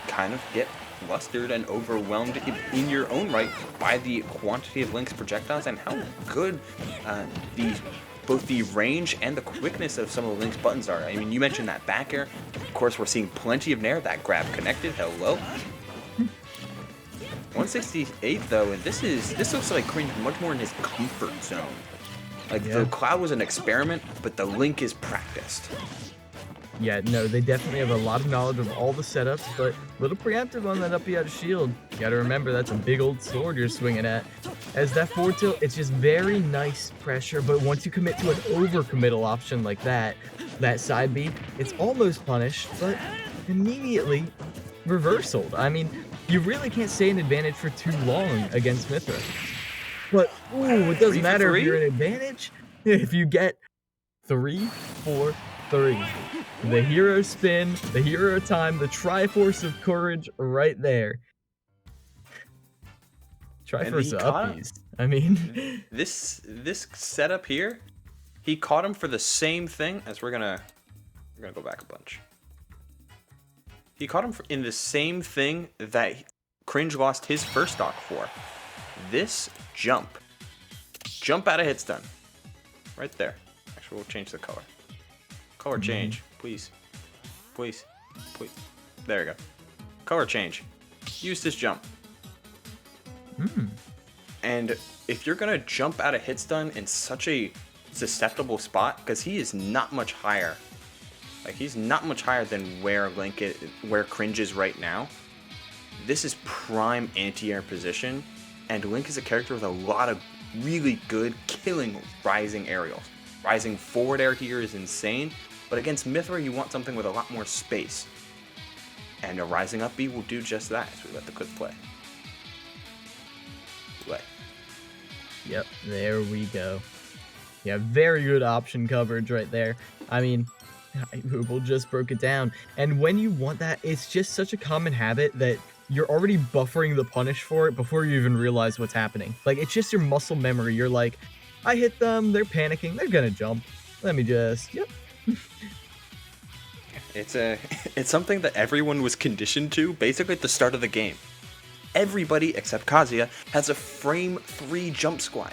kind of get flustered and overwhelmed in your own right by the quantity of Link's projectiles and how good both the range and the quickness of some of Link's buttons are. I mean, you mentioned that back air. Of course, we're seeing plenty of nair. That grab connected. Hello. 168 though, and this looks like Cringe much more in his comfort zone. Like the Cloud was an experiment, but the Link is practiced. Yeah, no, they definitely have a lot of knowledge of all the setups, but a little preemptive on that up B out of shield. You gotta remember, that's a big old sword you're swinging at. As that forward tilt, it's just very nice pressure, but once you commit to an over-committal option like that side B, it's almost punished, but immediately reversaled. I mean, you really can't stay in advantage for too long against Mythra. But, ooh, it doesn't matter if you're in advantage. If you get 3, 4, 3. The hero spin, the hero time, the Triforce of Courage right there. Triforce of uppies. I mean, this setup here, he caught him for the same thing as we're gonna go back a bunch. He caught him in the same thing that Cringe lost his first stock for. This jump out of hit stun, right there. Actually, we'll change the color. Color change, please. There you go. Color change. Use this jump. And if you're gonna jump out of hit stun in such a susceptible spot, because he is not much higher. Like, he's not much higher than where Cringe is right now. This is prime anti-air position, and Link is a character with a lot of really good killing rising aerials. Rising forward air here is insane, but against Mythra you want something with a lot more space. And a rising up B will do just that as we let the clip play. Yep, there we go. Yeah, very good option coverage right there. I mean, Hooble just broke it down. And when you want that, it's just such a common habit that you're already buffering the punish for it before you even realize what's happening. Like, it's just your muscle memory. You're like, I hit them, they're panicking, they're gonna jump. Let me just, yep. It's something that everyone was conditioned to basically at the start of the game. everybody except Kazuya has a frame 3 jump squat.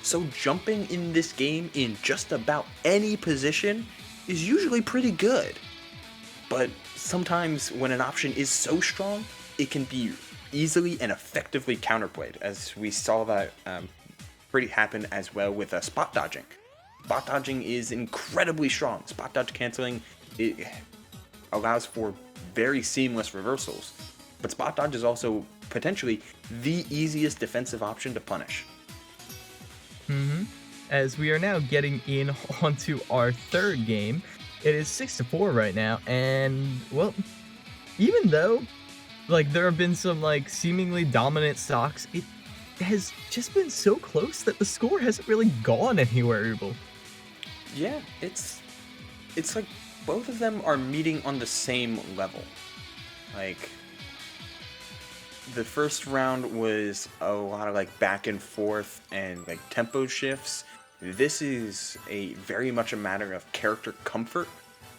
So jumping in this game in just about any position is usually pretty good. But sometimes when an option is so strong, it can be easily and effectively counterplayed, as we saw that pretty happen as well with spot dodging. Spot dodging is incredibly strong. Spot dodge canceling, it allows for very seamless reversals. But spot dodge is also potentially the easiest defensive option to punish. As we are now getting in onto our third game, it is 6-4 right now, and well, even though like there have been some like seemingly dominant stocks, it has just been so close that the score hasn't really gone anywhere. Yeah, it's like both of them are meeting on the same level. Like, the first round was a lot of like back and forth and like tempo shifts. This is very much a matter of character comfort,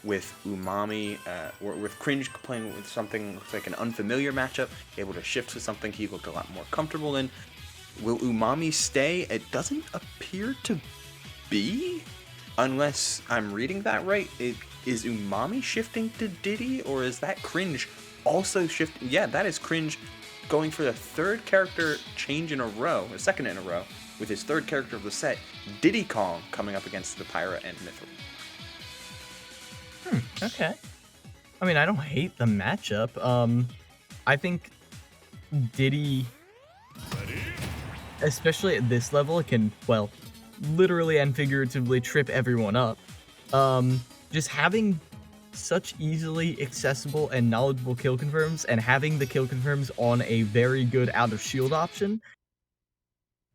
with Umami, or with Cringe playing with something looks like an unfamiliar matchup, able to shift to something he looked a lot more comfortable in. Will Umami stay? It doesn't appear to be, unless I'm reading that right. Is Umami shifting to Diddy, or is that Cringe also shifting? Yeah, that is Cringe going for the third character change in a row, the second in a row, with his third character of the set, Diddy Kong, coming up against the Pyra and Mithra. Okay. I mean, I don't hate the matchup. I think Diddy, especially at this level, can, well, literally and figuratively trip everyone up. Just having such easily accessible and knowledgeable kill confirms, and having the kill confirms on a very good out of shield option,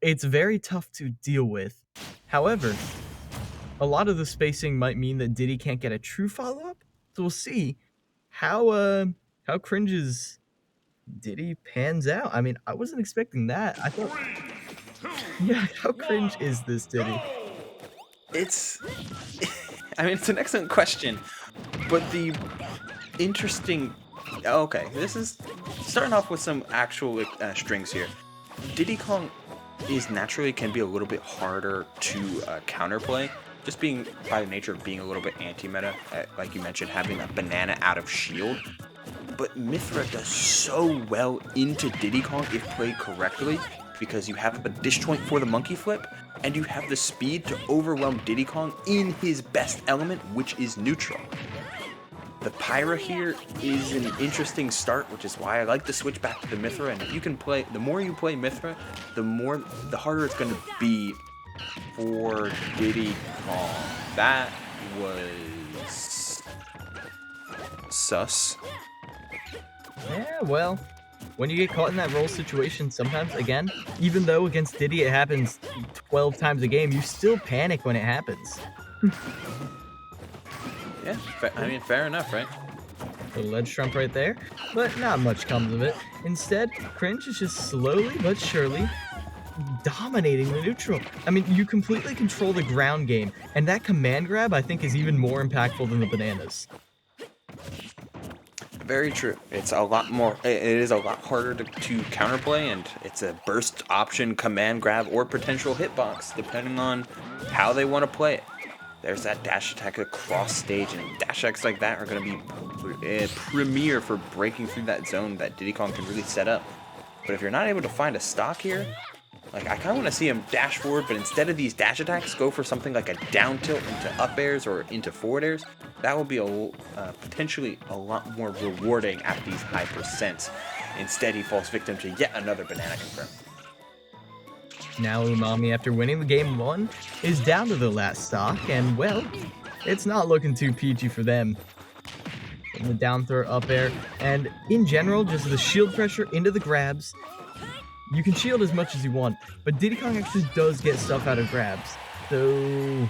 it's very tough to deal with. However, a lot of the spacing might mean that Diddy can't get a true follow-up, so we'll see how Cringe's Diddy pans out. I mean, I wasn't expecting that. I thought, yeah, how cringe is this Diddy? It's an excellent question, but the interesting, okay, this is starting off with some actual strings here. Diddy Kong can be a little bit harder to counterplay, just being by the nature of being a little bit anti-meta, like you mentioned, having a banana out of shield. But Mithra does so well into Diddy Kong if played correctly, because you have a disjoint for the monkey flip, and you have the speed to overwhelm Diddy Kong in his best element, which is neutral. The Pyra here is an interesting start, which is why I like to switch back to the Mithra, and if you can play, the more you play Mithra, the harder it's going to be for Diddy Kong. That was sus. Yeah, well, when you get caught in that roll situation, sometimes, again, even though against Diddy it happens 12 times a game, you still panic when it happens. Yeah, fair enough, right? Little ledge trump right there, but not much comes of it. Instead, Cringe is just slowly but surely dominating the neutral. I mean, you completely control the ground game, and that command grab, I think, is even more impactful than the bananas. Very true. It's a lot more. It is a lot harder to counterplay, and it's a burst option, command grab, or potential hitbox, depending on how they want to play it. There's that dash attack across stage, and dash attacks like that are going to be premier for breaking through that zone that Diddy Kong can really set up. But if you're not able to find a stock here, like, I kind of want to see him dash forward, but instead of these dash attacks, go for something like a down tilt into up airs or into forward airs. That will be potentially a lot more rewarding at these high percents. Instead, he falls victim to yet another banana confirm. Now Umami, after winning the game 1, is down to the last stock, and well, it's not looking too peachy for them. The down throw up air, and in general, just the shield pressure into the grabs. You can shield as much as you want, but Diddy Kong actually does get stuff out of grabs. So,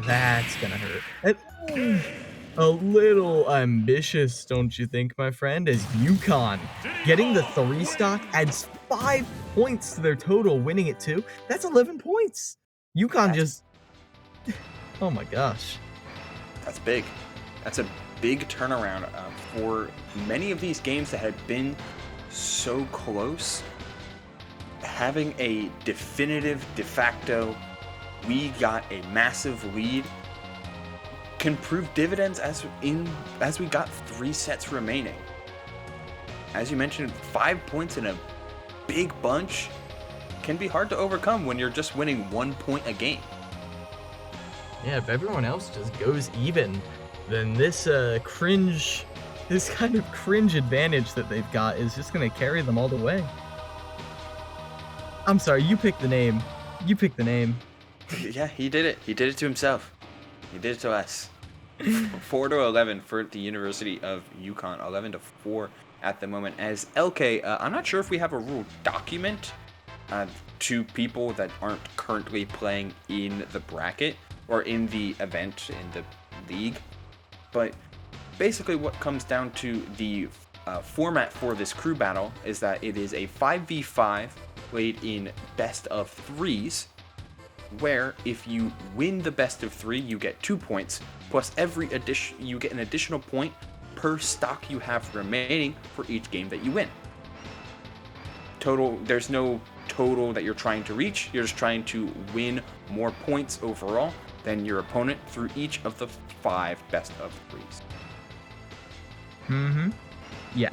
that's gonna hurt. And, a little ambitious, don't you think, my friend? As UCONN getting the 3 stock adds 5 points to their total, winning it 2. That's 11 points. UCONN just... Oh my gosh. That's big. That's a big turnaround for many of these games that had been so close, having a definitive, de facto, we got a massive lead can prove dividends as we got 3 sets remaining. As you mentioned, 5 points in a big bunch can be hard to overcome when you're just winning 1 point a game. Yeah, if everyone else just goes even, then this kind of cringe advantage that they've got is just going to carry them all the way. I'm sorry, you picked the name. Yeah, he did it. He did it to himself. He did it to us. 4-11 for the University of UConn. 11-4 at the moment. As LK, I'm not sure if we have a rule document to people that aren't currently playing in the bracket or in the event in the league. But basically what comes down to the format for this crew battle is that it is a 5v5 played in best of 3s, where if you win the best of 3, you get 2 points, plus you get an additional point per stock you have remaining for each game that you win. There's no total that you're trying to reach. You're just trying to win more points overall than your opponent through each of the 5 best of 3s. Yeah.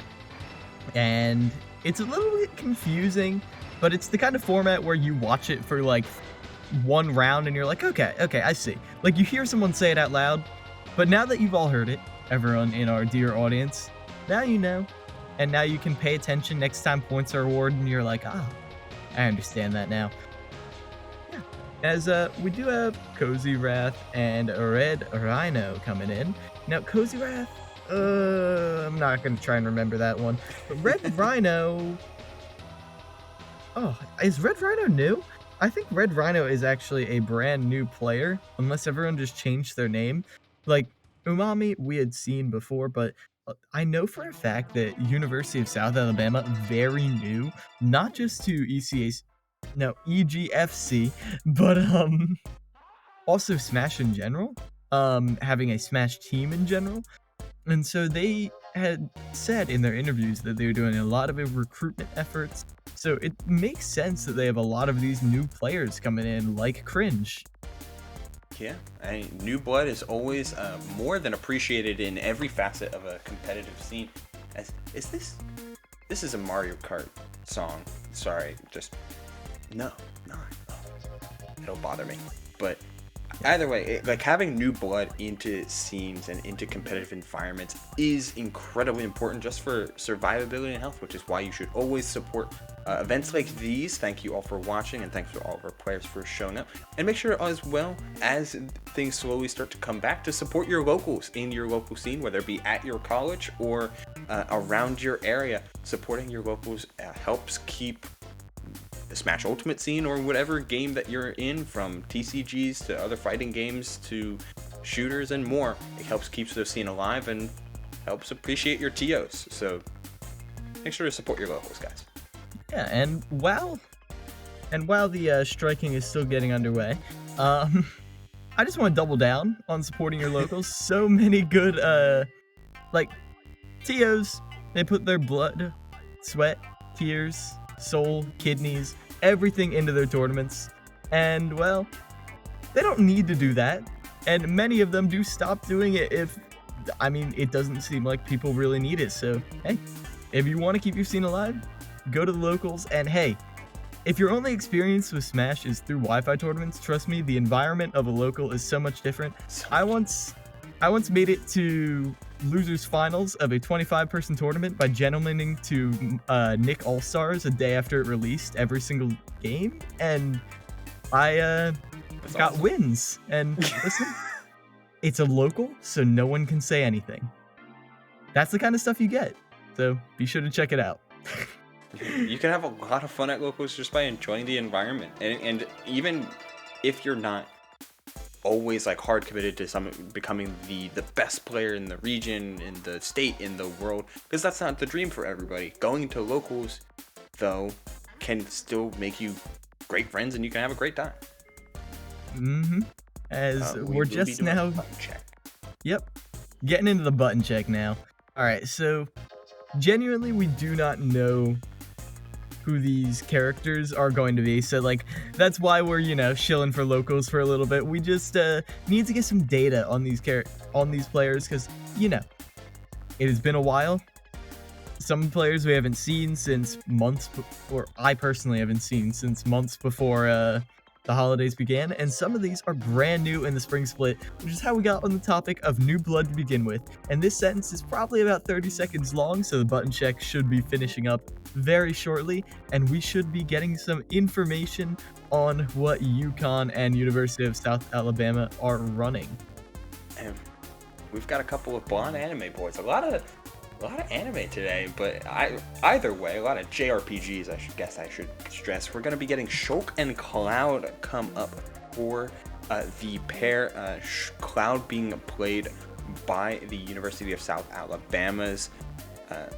And it's a little bit confusing, but it's the kind of format where you watch it for like 1 round and you're like, okay, I see. Like you hear someone say it out loud, but now that you've all heard it, everyone in our dear audience, now you know. And now you can pay attention next time points are awarded and you're like, I understand that now. Yeah. As we do have Cozy Wrath and Red Rhino coming in. Now Cozy Wrath, I'm not gonna try and remember that one. But Red Rhino, is Red Rhino new? I think Red Rhino is actually a brand new player, unless everyone just changed their name. Like, Umami we had seen before, but I know for a fact that University of South Alabama, very new, not just to EGFC, but also Smash in general, having a Smash team in general. And so they had said in their interviews that they were doing a lot of recruitment efforts. So it makes sense that they have a lot of these new players coming in like Cringe. Yeah, new blood is always more than appreciated in every facet of a competitive scene. This is a Mario Kart song. Sorry, just no, it'll bother me. But either way, like having new blood into scenes and into competitive environments is incredibly important just for survivability and health, which is why you should always support events like these. Thank you all for watching, and thanks to all of our players for showing up. And make sure as well, as things slowly start to come back, to support your locals in your local scene, whether it be at your college or around your area. Supporting your locals helps keep the Smash Ultimate scene or whatever game that you're in, from TCGs to other fighting games to shooters and more. It helps keep the scene alive and helps appreciate your TOs. So make sure to support your locals, guys. Yeah, and while the striking is still getting underway, I just want to double down on supporting your locals. So many good TOs. They put their blood, sweat, tears, soul, kidneys, everything into their tournaments, and well, they don't need to do that, and many of them do stop doing it if it doesn't seem like people really need it. So hey, if you want to keep your scene alive, go to the locals. And hey, if your only experience with Smash is through Wi-Fi tournaments, trust me, the environment of a local is so much different. I once made it to losers finals of a 25-person tournament by gentlemaning to Nick All-Stars a day after it released every single game, and I got wins. And listen, it's a local, so no one can say anything. That's the kind of stuff you get, so be sure to check it out. You can have a lot of fun at locals just by enjoying the environment, and even if you're not always like hard committed to becoming the best player in the region, in the state, in the world, because that's not the dream for everybody. Going to locals though can still make you great friends, and you can have a great time. As we're just now, button check. Yep, getting into the button check now. All right, so genuinely, we do not know who these characters are going to be. So, like, that's why we're, shilling for locals for a little bit. We just need to get some data on these players because, it has been a while. Some players we haven't seen since months, or I personally haven't seen since months before the holidays began, and some of these are brand new in the spring split, which is how we got on the topic of new blood to begin with. And this sentence is probably about 30 seconds long, so the button check should be finishing up very shortly, and we should be getting some information on what UConn and University of South Alabama are running. And we've got a couple of blonde anime boys. A lot of anime today, but either way, a lot of JRPGs, I should stress. We're going to be getting Shulk and Cloud come up for the pair. Cloud being played by the University of South Alabama's, I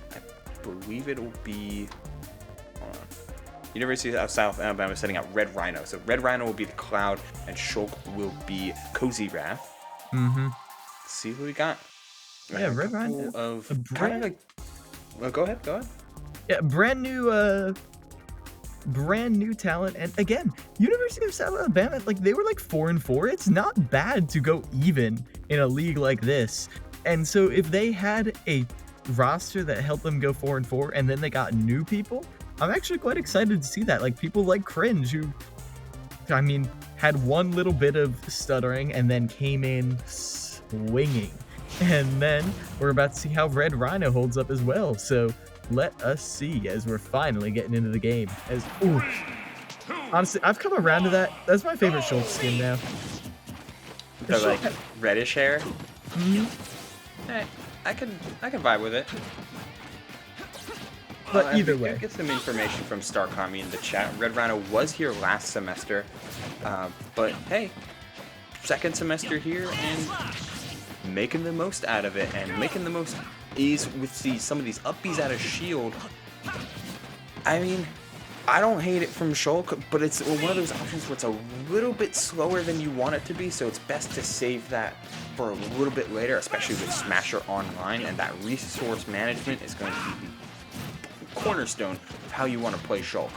believe it will be, University of South Alabama setting out Red Rhino. So Red Rhino will be the Cloud, and Shulk will be Cozy Wrath. Mm-hmm. Let's see who we got. Yeah, Red Rhino. Well, go ahead. Yeah, brand new talent, and again, University of South Alabama, like they were like 4-4. It's not bad to go even in a league like this, and so if they had a roster that helped them go 4-4, and then they got new people, I'm actually quite excited to see that. Like people like Cringe, who, I mean, had one little bit of stuttering and then came in swinging. And then we're about to see how Red Rhino holds up as well. So let us see as we're finally getting into the game. Honestly, I've come around to that. That's my favorite Shulk skin now. The like reddish hair. Mm-hmm. I can vibe with it. But either way, get some information from Starkami in the chat. Red Rhino was here last semester, but hey, second semester here and making the most out of it, and making the most ease with some of these upbees out of shield. I mean, I don't hate it from Shulk, but it's one of those options where it's a little bit slower than you want it to be, so it's best to save that for a little bit later, especially with Smasher Online, and that resource management is going to be the cornerstone of how you want to play Shulk.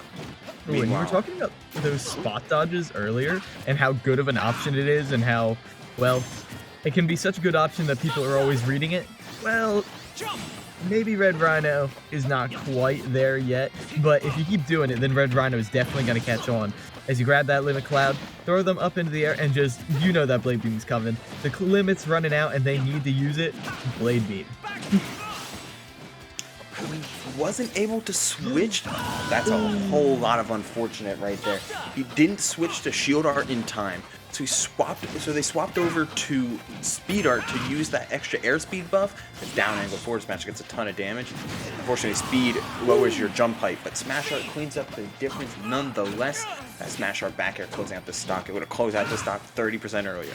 When you were talking about those spot dodges earlier and how good of an option it is, and how, well, it can be such a good option that people are always reading it. Well, maybe Red Rhino is not quite there yet, but if you keep doing it, then Red Rhino is definitely going to catch on. As you grab that Limit Cloud, throw them up into the air, and just, that Blade Beam is coming. The limit's running out, and they need to use it. Blade Beam. He wasn't able to switch. That's a whole lot of unfortunate right there. He didn't switch to Shield Art in time. So they swapped over to Speed Art to use that extra airspeed buff. The down angle forward smash gets a ton of damage. Unfortunately, Speed lowers your jump height, but Smash Art cleans up the difference nonetheless. That Smash Art back air closing out the stock. It would have closed out the stock 30% earlier.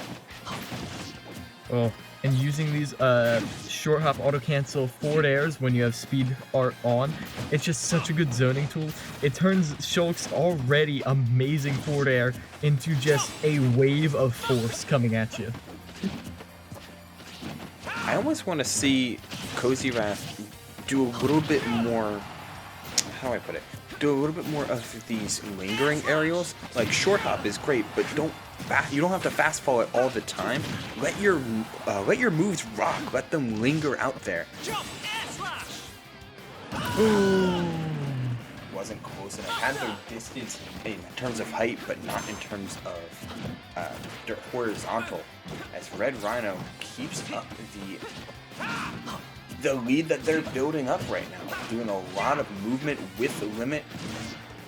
Oh, and using these short hop auto cancel forward airs when you have Speed Art on, it's just such a good zoning tool. It turns Shulk's already amazing forward air into just a wave of force coming at you. I almost want to see Cozy Wrath do a little bit more, how do I put it? Do a little bit more of these lingering aerials. Like short hop is great, but you don't have to fast fall it all the time. Let your moves rock. Let them linger out there. Ooh. Wasn't close enough. Had the distance in terms of height, but not in terms of horizontal. As Red Rhino keeps up the lead that they're building up right now, doing a lot of movement with the limit.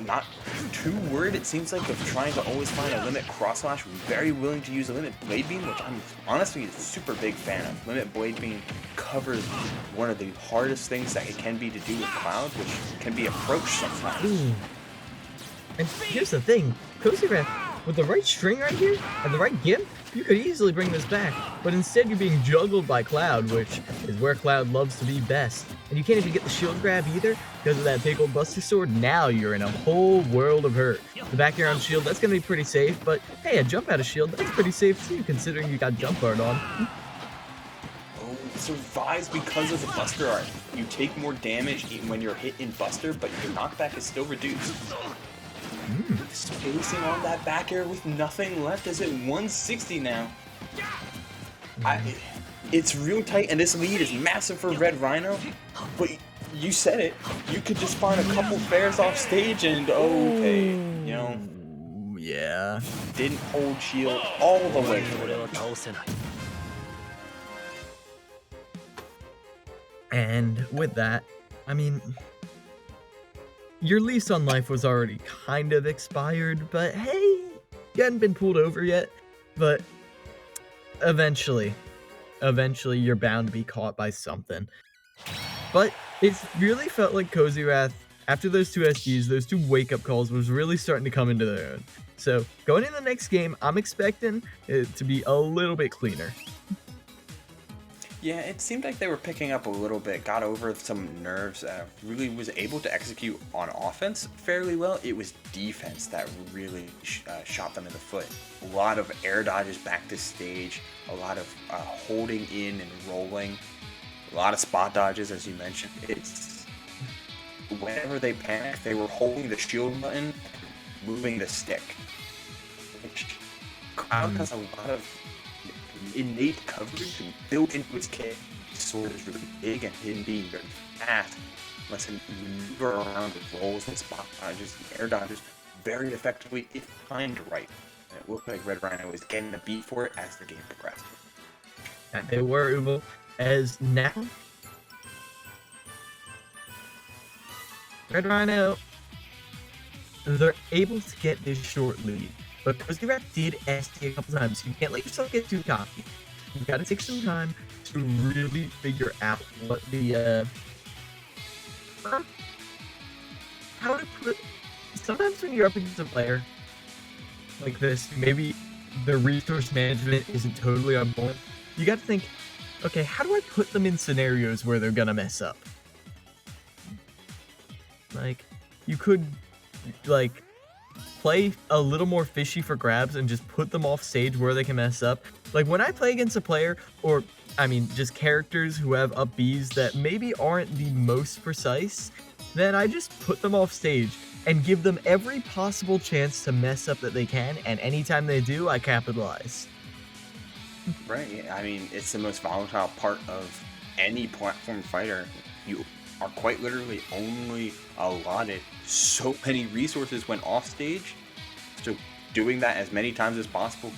Not too worried, it seems like, of trying to always find a limit cross slash. Very willing to use a limit blade beam, which I'm honestly a super big fan of. Limit blade beam covers one of the hardest things that it can be to do with Cloud, which can be approached sometimes. Ooh. And here's the thing, Cozy Wrath, with the right string right here and the right gimp, you could easily bring this back, but instead you're being juggled by Cloud, which is where Cloud loves to be best. And you can't even get the shield grab either because of that big old Buster Sword. Now you're in a whole world of hurt. The back air on shield, that's going to be pretty safe, but hey, a jump out of shield, that's pretty safe too, considering you got jump guard on. Oh, survives because of the Buster Art. You take more damage even when you're hit in Buster, but your knockback is still reduced. Spacing on that back air with nothing left is at 160 now. It's real tight, and this lead is massive for Red Rhino, but you said it. You could just find a couple fairs off stage and okay, you know. Yeah. Didn't hold shield all the way through. And with that, I mean, your lease on life was already kind of expired, but hey, you hadn't been pulled over yet. But eventually you're bound to be caught by something. But it really felt like Cozy Wrath, after those two SGs, those two wake-up calls, was really starting to come into their own. So going into the next game, I'm expecting it to be a little bit cleaner. Yeah, it seemed like they were picking up a little bit, got over some nerves, really was able to execute on offense fairly well. It was defense that really shot them in the foot. A lot of air dodges back to stage, a lot of holding in and rolling, a lot of spot dodges, as you mentioned. It's whenever they panicked, they were holding the shield button, moving the stick. Which Cloud has a lot of innate coverage and built into its kit. His sword is really big and him being very fast lets him maneuver around the rolls and spot dodges and air dodges very effectively if timed right. And it looked like Red Rhino was getting a beat for it as the game progressed. And they were able, as now Red Rhino, they're able to get this short lead. But Cozy Wrath did ST a couple times. You can't let yourself get too cocky. You gotta take some time to really figure out what the how to put. Sometimes when you're up against a player like this, maybe the resource management isn't totally on point. You gotta think, okay, how do I put them in scenarios where they're gonna mess up? Like, you could, like, play a little more fishy for grabs and just put them off stage where they can mess up. Like when I play against a player, or I mean just characters who have up Bs that maybe aren't the most precise, then I just put them off stage and give them every possible chance to mess up that they can, and anytime they do, I capitalize. Right, I mean, it's the most volatile part of any platform fighter. You are quite literally only allotted so many resources when off stage, so doing that as many times as possible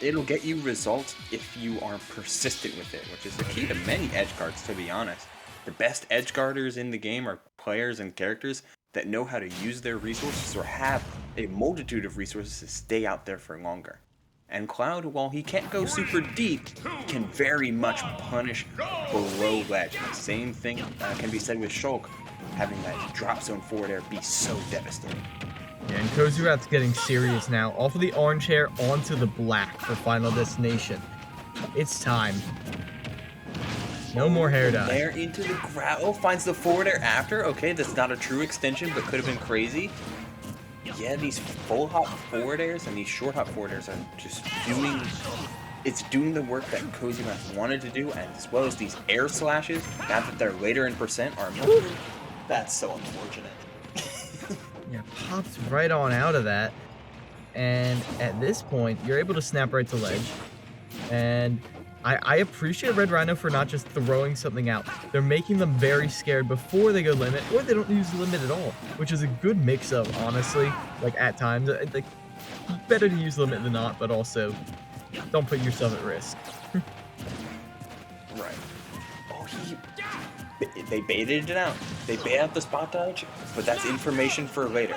it'll get you results if you are persistent with it, which is the key to many edge guards, to be honest. The best edge guarders in the game are players and characters that know how to use their resources or have a multitude of resources to stay out there for longer. And Cloud, while he can't go super deep, can very much punish below ledge. The same thing can be said with Shulk, having that drop zone forward air be so devastating. Yeah, and Cozy Wrath's getting serious now. Off of the orange hair onto the black for Final Destination. It's time. No more hair dye. There into the grab. Oh, finds the forward air after. Okay, that's not a true extension, but could have been crazy. Yeah, these full hop forward airs and these short hop forward airs are just doing the work that Cozy Wrath wanted to do, and as well as these air slashes, now that they're later in percent, are moving. That's so unfortunate. Yeah, pops right on out of that. And at this point, you're able to snap right to ledge. And I appreciate Red Rhino for not just throwing something out. They're making them very scared before they go limit, or they don't use limit at all, which is a good mix-up, honestly. Like, at times, like, better to use limit than not, but also don't put yourself at risk. Right. Oh, they baited it out. They bait out the spot dodge, but that's information for later.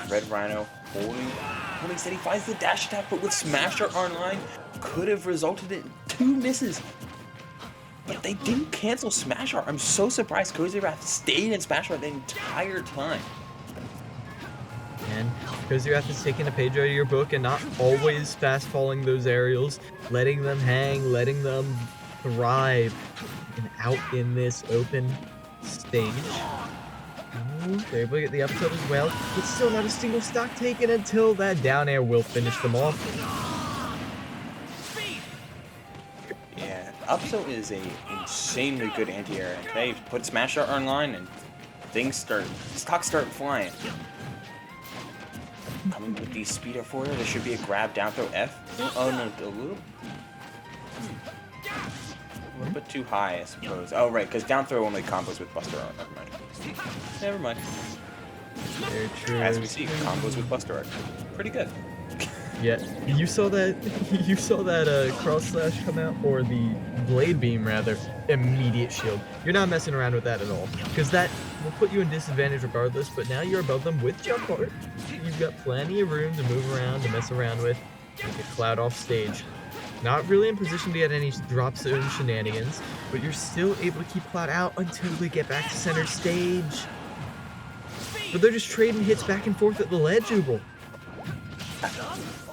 Red Rhino holding steady, finds the dash attack, but with Smash Art online, could have resulted in 2 misses. But they didn't cancel Smash Art. I'm so surprised Cozy Wrath stayed in Smash Art the entire time. And Cozy Wrath is taking a page out of your book and not always fast-falling those aerials, letting them hang, letting them thrive, and out in this open stage. Ooh, they're able to get the up tilt as well, but still not a single stock taken until that down air will finish them off. Yeah, up tilt is a insanely good anti-air. And today, put Smash Art online and stocks start flying. Coming with the speed up forward, there should be a grab down throw F. Oh no, a little bit too high, I suppose. Oh right, because down throw only combos with Buster Art. Never mind. Very true. As we see, combos with Buster Art. Pretty good. Yeah, you saw that cross slash come out, or the blade beam rather, immediate shield. You're not messing around with that at all, because that will put you in disadvantage regardless, but now you're above them with jump art. You've got plenty of room to move around, to mess around with, and get Cloud off stage. Not really in position to get any drop zone shenanigans, but you're still able to keep Cloud out until they get back to center stage. But they're just trading hits back and forth at the ledge, Ubel.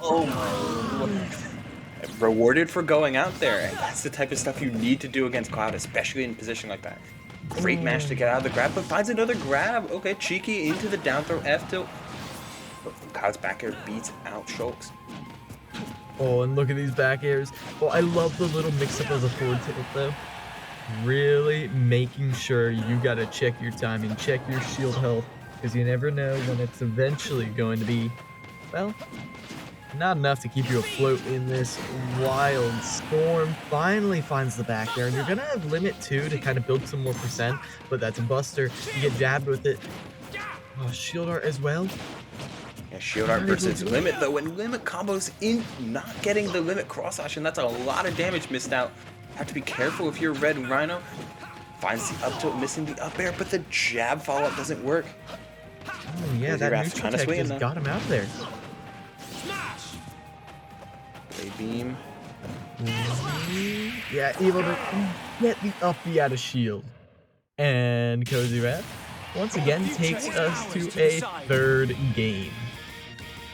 Oh my lord. Rewarded for going out there, and that's the type of stuff you need to do against Cloud, especially in a position like that. Great match to get out of the grab, but finds another grab. Okay, cheeky into the down throw F tilt. But Cloud's back air beats out Shulk's. Oh, and look at these back airs. Oh, I love the little mix-up of the forward tilt, though. Really making sure you gotta check your timing, check your shield health, because you never know when it's eventually going to be, well, not enough to keep you afloat in this wild storm. Finally finds the back there, and you're gonna have limit too to kind of build some more percent, but that's a buster. You get jabbed with it. Oh, shield art as well. Yeah, shield art versus limit though. When limit combos in, not getting the limit cross action, that's a lot of damage missed out. Have to be careful if you're Red Rhino. Finds the up tilt, missing the up air, but the jab follow-up doesn't work. Oh yeah, that neutral tech just got him out there. Play beam. Yeah, able to get the up B out of shield. And Cozy Wrath once again takes us to a third game.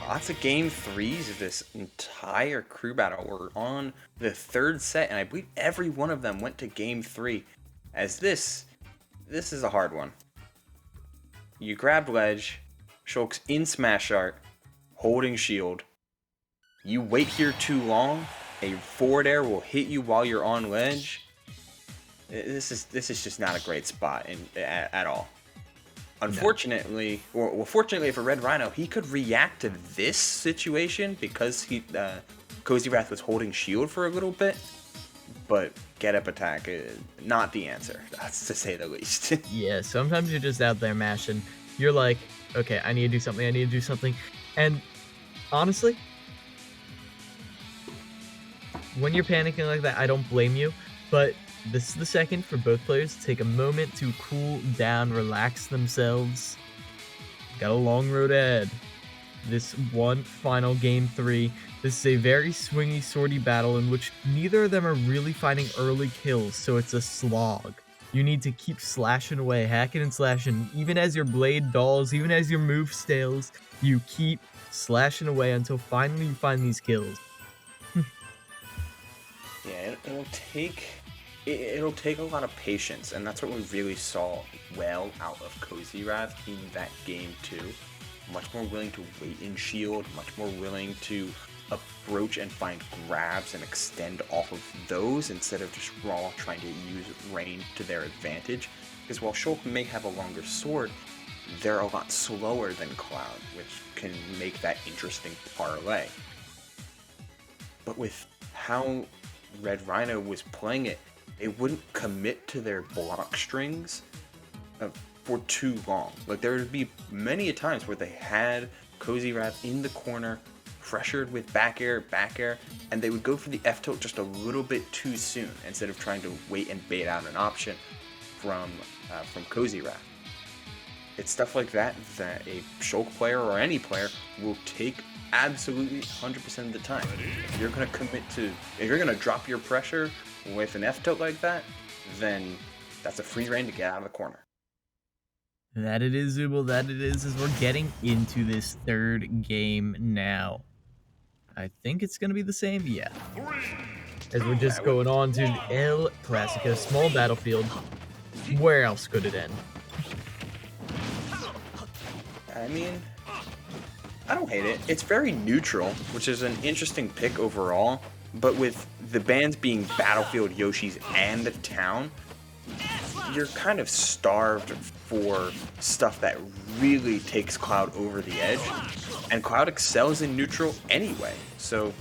Lots of game threes of this entire crew battle. We're on the third set, and I believe every one of them went to game three. As this is a hard one. You grab ledge, Shulk's in smash art, holding shield. You wait here too long, a forward air will hit you while you're on ledge. This is just not a great spot at all. Unfortunately, or fortunately for Red Rhino, he could react to this situation because Cozy Wrath was holding shield for a little bit, but get up attack is not the answer. That's to say the least. Yeah, sometimes you're just out there mashing. You're like, okay, I need to do something, and honestly, when you're panicking like that, I don't blame you, but this is the second for both players to take a moment to cool down, relax themselves. Got a long road ahead. This one final game three. This is a very swingy, swordy battle in which neither of them are really finding early kills, so it's a slog. You need to keep slashing away, hacking and slashing. Even as your blade dulls, even as your move stales, you keep slashing away until finally you find these kills. Yeah, it'll take a lot of patience, and that's what we really saw well out of Cozy Wrath in that game too. Much more willing to wait in shield, much more willing to approach and find grabs and extend off of those instead of just raw trying to use range to their advantage. Because while Shulk may have a longer sword, they're a lot slower than Cloud, which can make that interesting parlay. But with how Red Rhino was playing it, they wouldn't commit to their block strings for too long. Like, there would be many a times where they had Cozy Wrath in the corner, pressured with back air, and they would go for the F tilt just a little bit too soon instead of trying to wait and bait out an option from Cozy Wrath. It's stuff like that that a Shulk player or any player will take absolutely 100% of the time. If you're going to if you're going to drop your pressure with an F tilt like that, then that's a free reign to get out of the corner. That it is, Zubul, that it is, as we're getting into this third game now. I think it's going to be the same, yeah. As we're just going on to El Clasico, small battlefield. Where else could it end? I mean, I don't hate it. It's very neutral, which is an interesting pick overall. But with the bands being Battlefield, Yoshi's, and the town, you're kind of starved for stuff that really takes Cloud over the edge, and Cloud excels in neutral anyway. So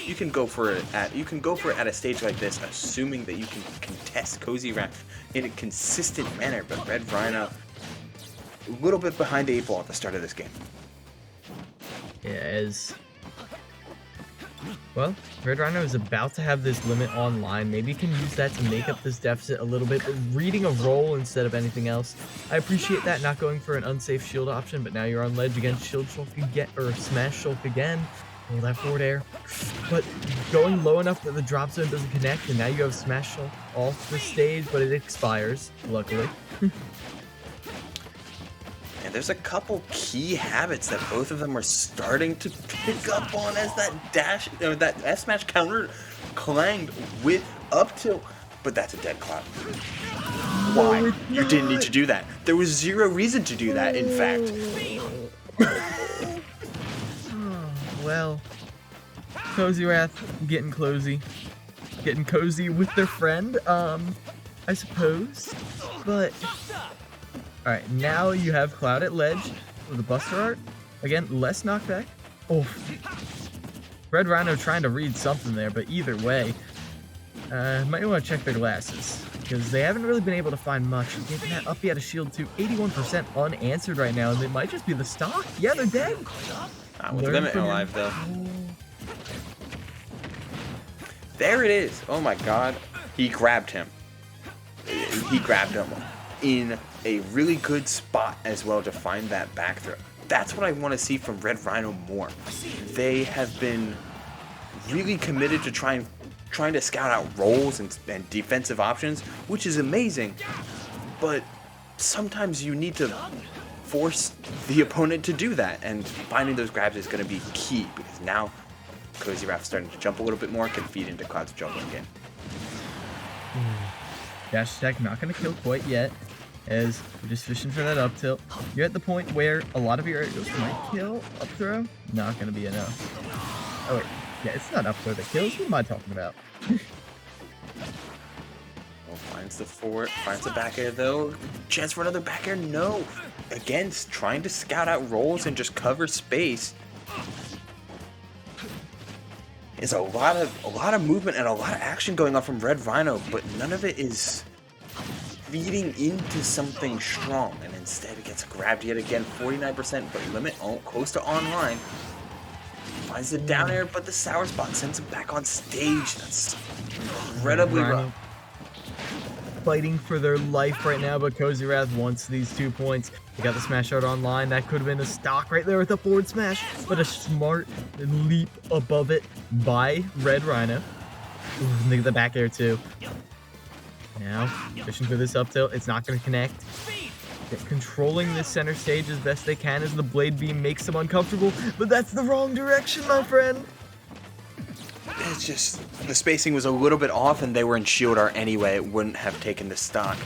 you can go for it at a stage like this, assuming that you can contest Cozy Wrath in a consistent manner. But Red Rhino, a little bit behind the 8 ball at the start of this game. Yeah, well, Red Rhino is about to have this limit online. Maybe you can use that to make up this deficit a little bit, but reading a roll instead of anything else. I appreciate that, not going for an unsafe shield option, but now you're on ledge against Shield Shulk again, or Smash Shulk again. Roll that forward air. But going low enough that the drop zone doesn't connect, and now you have Smash Shulk off the stage, but it expires, luckily. And there's a couple key habits that both of them are starting to pick up on as that dash, that F smash counter clanged with up tilt, but that's a dead Cloud. Why? You didn't need to do that. There was zero reason to do that, in fact. Well, Cozy Wrath getting cozy with their friend, I suppose, but... Alright, now you have Cloud at ledge with a Buster Art. Again, less knockback. Oh, Red Rhino trying to read something there, but either way, might want to check their glasses, because they haven't really been able to find much. Getting that up, he had a shield too, 81% unanswered right now, and it might just be the stock. Yeah, they're dead. With Limit alive, though. There it is. Oh my god. He grabbed him. He grabbed him in a really good spot as well to find that back throw. That's what I want to see from Red Rhino more. They have been really committed to trying to scout out rolls and defensive options, which is amazing, but sometimes you need to force the opponent to do that, and finding those grabs is going to be key, because now Cozy Wrath starting to jump a little bit more, can feed into Cloud's jumping game. Dash attack not going to kill quite yet, as we're just fishing for that up tilt. You're at the point where a lot of your aerials might kill. Up throw, not going to be enough. Oh wait, yeah, it's not up throw that kills. What am I talking about? Well, finds the forward, finds the back air though. Chance for another back air? No. Again, trying to scout out rolls and just cover space. Is a lot of movement and a lot of action going on from Red Rhino, but none of it is feeding into something strong, and instead it gets grabbed yet again. 49%, but limit close to online. Finds the down air, but the sour spot sends him back on stage. That's incredibly rough. Fighting for their life right now, but Cozy Wrath wants these 2 points. They got the smash out online. That could have been a stock right there with the forward smash, but a smart leap above it by Red Rhino. Ooh, and they get the back air too. Now, fishing for this up tilt. It's not going to connect. They're controlling this center stage as best they can as the blade beam makes them uncomfortable, but that's the wrong direction, my friend. It's just, the spacing was a little bit off and they were in shield art anyway. It wouldn't have taken the stock.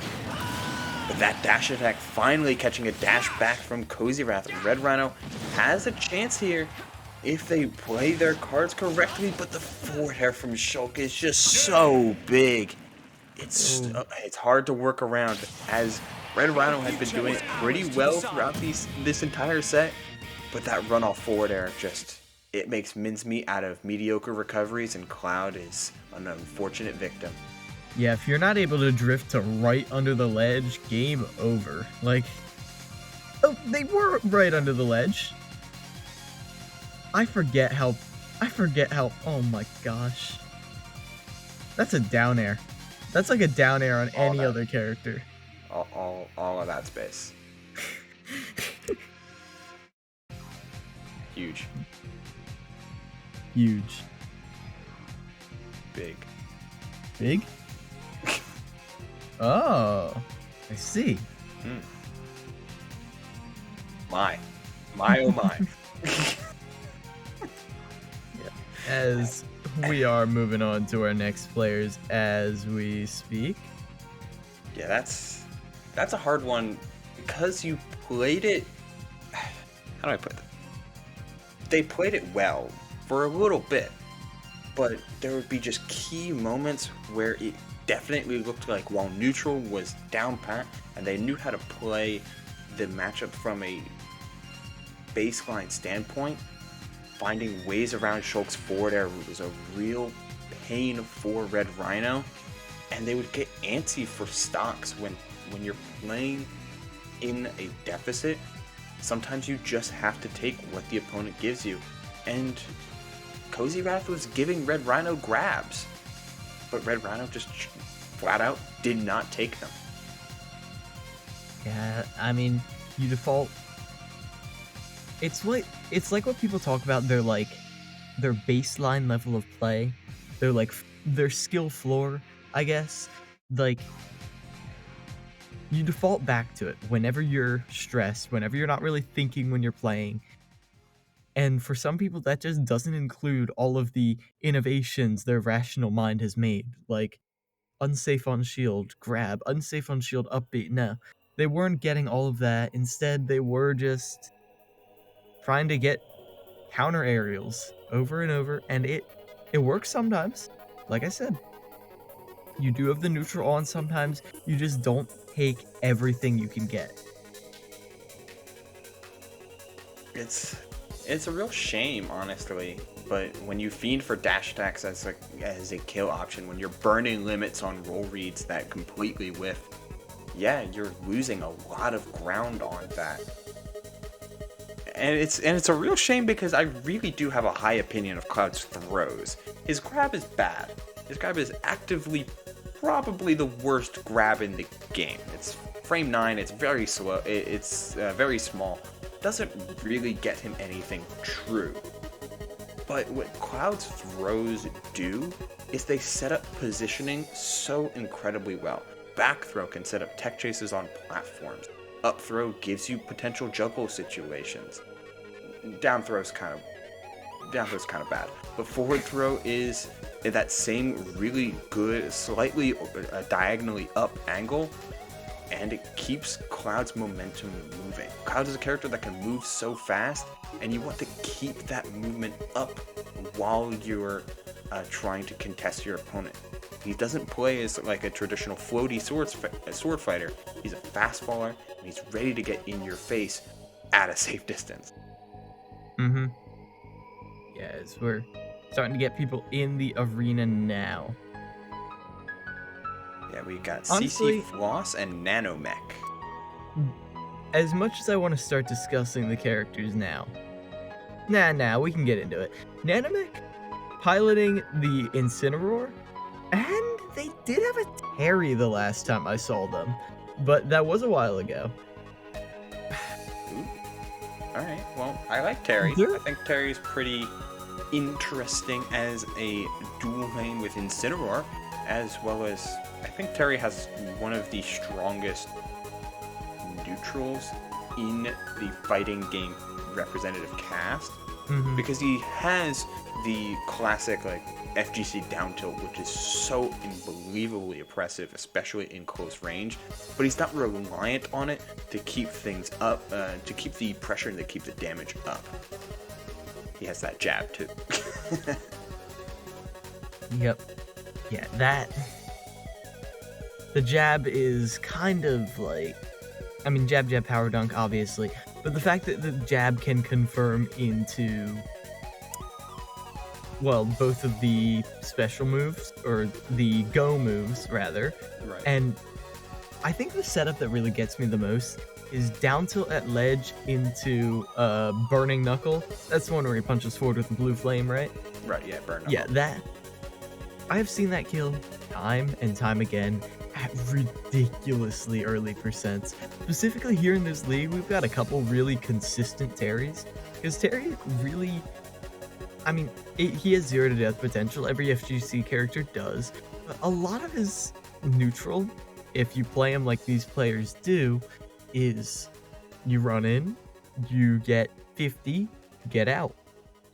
But that dash attack finally catching a dash back from Cozy Wrath. Red Rhino has a chance here if they play their cards correctly, but the forward air from Shulk is just so big. It's hard to work around, as Red Rhino has been doing it pretty well throughout this entire set, but that runoff forward air just, it makes mincemeat out of mediocre recoveries, and Cloud is an unfortunate victim. Yeah, if you're not able to drift to right under the ledge, game over. Like, oh, they were right under the ledge. I forget how, oh my gosh. That's a down air. That's like a down air on any other character. All of that space. Huge. Huge. Big. Big? Oh, I see. My oh my. As we are moving on to our next players as we speak. Yeah, that's a hard one, because you played it. How do I put it? They played it well for a little bit, but there would be just key moments where it definitely looked like while neutral was down pat and they knew how to play the matchup from a baseline standpoint, finding ways around Shulk's forward air was a real pain for Red Rhino, and they would get antsy for stocks when you're playing in a deficit. Sometimes you just have to take what the opponent gives you, and Cozy Wrath was giving Red Rhino grabs, but Red Rhino just flat out did not take them. Yeah, I mean, you default. It's like what people talk about. Their baseline level of play, their skill floor, I guess. Like, you default back to it whenever you're stressed, whenever you're not really thinking when you're playing. And for some people, that just doesn't include all of the innovations their rational mind has made, like unsafe on shield, grab, unsafe on shield, upbeat. No, they weren't getting all of that. Instead, they were just trying to get counter aerials over and over, and it works sometimes. Like I said, you do have the neutral on sometimes. You just don't take everything you can get. It's a real shame, honestly, but when you fiend for dash attacks as a kill option, when you're burning limits on roll reads that completely whiff, yeah, you're losing a lot of ground on that. And it's a real shame because I really do have a high opinion of Cloud's throws. His grab is bad. His grab is actively probably the worst grab in the game. It's frame 9, it's very slow, it's very small. Doesn't really get him anything true. But what Cloud's throws do is they set up positioning so incredibly well. Back throw can set up tech chases on platforms. Up throw gives you potential juggle situations. Down throw's kind of bad. But forward throw is that same really good, slightly diagonally up angle, and it keeps Cloud's momentum moving. Cloud is a character that can move so fast, and you want to keep that movement up while you're trying to contest your opponent. He doesn't play as like a traditional floaty sword fighter. He's a fast faller, and he's ready to get in your face at a safe distance. Mm-hmm. Yes, we're starting to get people in the arena now. Yeah, we got Honestly, CC Floss and Nanomech. As much as I want to start discussing the characters now, nah, we can get into it. Nanomech piloting the Incineroar, and they did have a Terry the last time I saw them, but that was a while ago. Alright, well, I like Terry. I think Terry's pretty interesting as a dual main with Incineroar, as well as I think Terry has one of the strongest neutrals in the fighting game representative cast, because he has the classic like FGC down tilt, which is so unbelievably oppressive, especially in close range, but he's not reliant on it to keep things up, to keep the pressure and to keep the damage up. He has that jab too. Yep. Yeah, the jab is kind of like, I mean, jab, power dunk, obviously, but the fact that the jab can confirm into, well, both of the special moves, or the go moves, rather. Right. And I think the setup that really gets me the most is down tilt at ledge into Burning Knuckle. That's the one where he punches forward with the blue flame, right? Right, yeah, Burn Knuckle. Yeah, that. I have seen that kill time and time again at ridiculously early percents. Specifically here in this league, we've got a couple really consistent Terrys. Because Terry really, I mean, he has 0 to death potential. Every FGC character does. But a lot of his neutral, if you play him like these players do, is you run in, you get 50, you get out.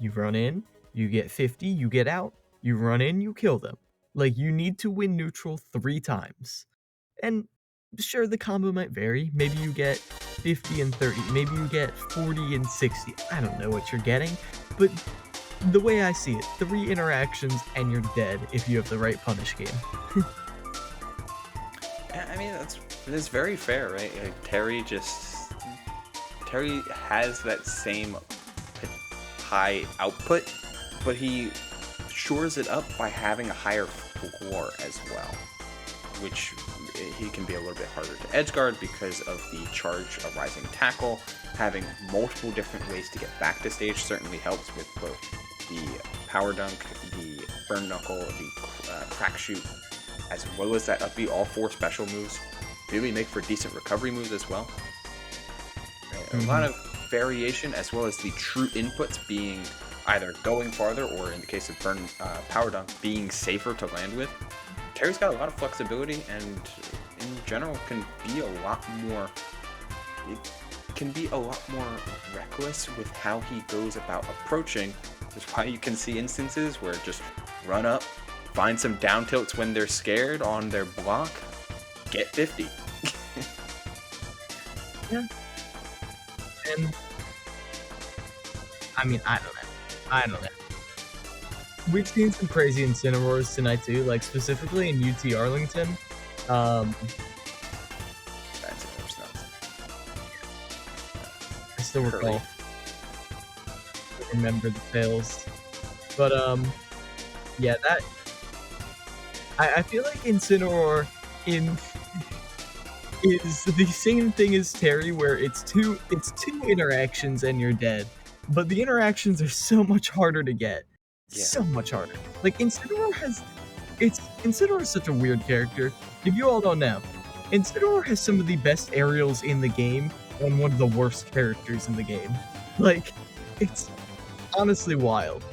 You run in, you get 50, you get out. You run in, you kill them. Like, you need to win neutral 3 times. And sure, the combo might vary. Maybe you get 50 and 30. Maybe you get 40 and 60. I don't know what you're getting. But the way I see it, 3 interactions and you're dead if you have the right punish game. I mean, that's very fair, right? Terry has that same high output, but he shores it up by having a higher floor as well, which he can be a little bit harder to edge guard because of the charge of rising tackle. Having multiple different ways to get back to stage certainly helps with both the power dunk, the burn knuckle, the crack shoot, as well as that up B. All 4 special moves really make for decent recovery moves as well. A lot of variation, as well as the true inputs being either going farther or, in the case of burn power dunk, being safer to land with. Terry's got a lot of flexibility, and in general can be a lot more reckless with how he goes about approaching. That's why you can see instances where just run up, find some down tilts when they're scared on their block, get 50. Yeah. And I mean, I don't know. We've seen some crazy Incineroars tonight too, like specifically in UT Arlington. That's nuts. I still recall. Remember the tales. But yeah, that I feel like Incineroar is the same thing as Terry, where it's two interactions and you're dead. But the interactions are so much harder to get. Yeah. So much harder. Like Incineroar is such a weird character. If you all don't know, Incineroar has some of the best aerials in the game and one of the worst characters in the game. Like, it's honestly wild.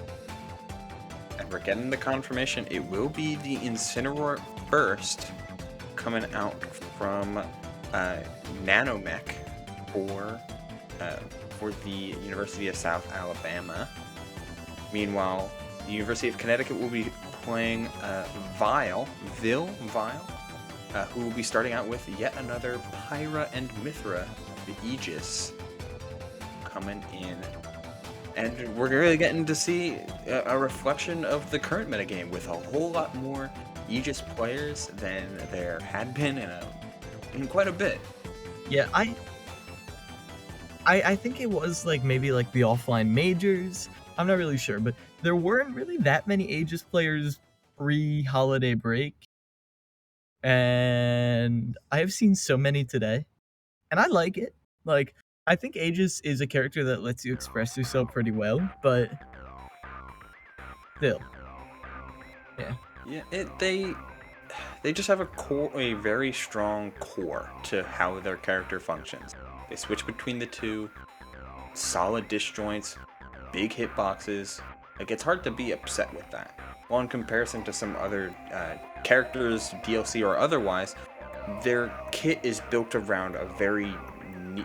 And we're getting the confirmation. It will be the Incineroar first coming out from Nanomech for the University of South Alabama. Meanwhile, the University of Connecticut will be playing Vile, who will be starting out with yet another Pyra and Mithra, the Aegis, coming in. And we're really getting to see a reflection of the current metagame with a whole lot more Aegis players than there had been in quite a bit. Yeah, I think it was like maybe like the offline majors. I'm not really sure, but there weren't really that many Aegis players pre-holiday break. And I have seen so many today. And I like it. Like, I think Aegis is a character that lets you express yourself pretty well, but still. Yeah. Yeah, they just have a very strong core to how their character functions. They switch between the two, solid disjoints, big hitboxes. Like, it's hard to be upset with that. Well, in comparison to some other characters, DLC or otherwise, their kit is built around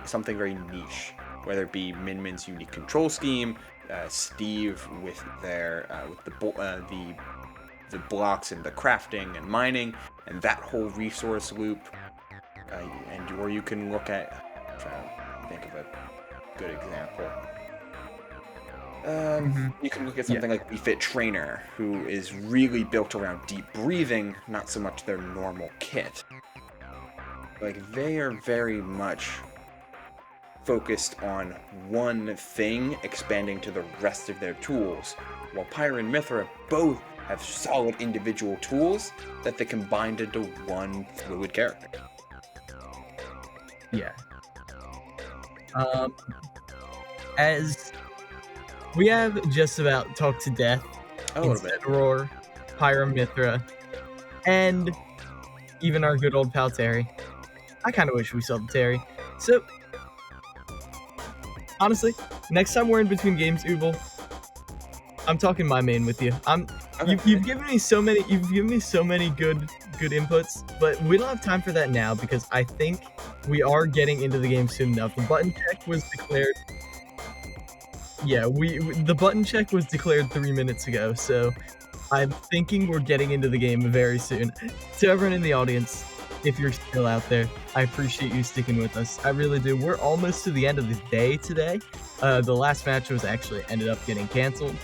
something very niche, whether it be Min-Min's unique control scheme, Steve with their the blocks and the crafting and mining and that whole resource loop, or you can look at, I'm trying to think of a good example. You can look at something like Refit Trainer, who is really built around deep breathing, not so much their normal kit. Like, they are very much focused on one thing, expanding to the rest of their tools, while Pyra and Mithra both have solid individual tools that they combined into one fluid character. Yeah. As we have just about talked to death, Incineroar, Pyra, Mithra, and even our good old pal Terry. I kind of wish we saw the Terry. So, honestly, next time we're in between games, Ubel, I'm talking my main with you. You've given me so many. You've given me so many good inputs, but we don't have time for that now because I think we are getting into the game soon enough. The button check was declared. Yeah, the button check was declared 3 minutes ago, so I'm thinking we're getting into the game very soon. To everyone in the audience, if you're still out there, I appreciate you sticking with us. I really do. We're almost to the end of the day today. The last match was actually ended up getting canceled.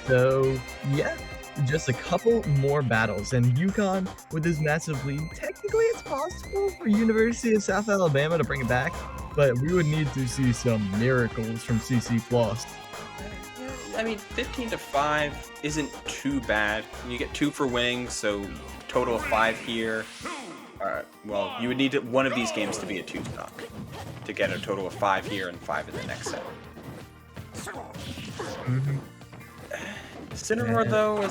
So yeah, just a couple more battles, and UConn with this massive lead. Technically, it's possible for University of South Alabama to bring it back, but we would need to see some miracles from CC Floss. I mean, 15-5 isn't too bad. You get 2 for winning, so total of 5 here. Well, you would need one of these games to be a 2-stock to get a total of 5 here and 5 in the next set. Cinnamoroar, though,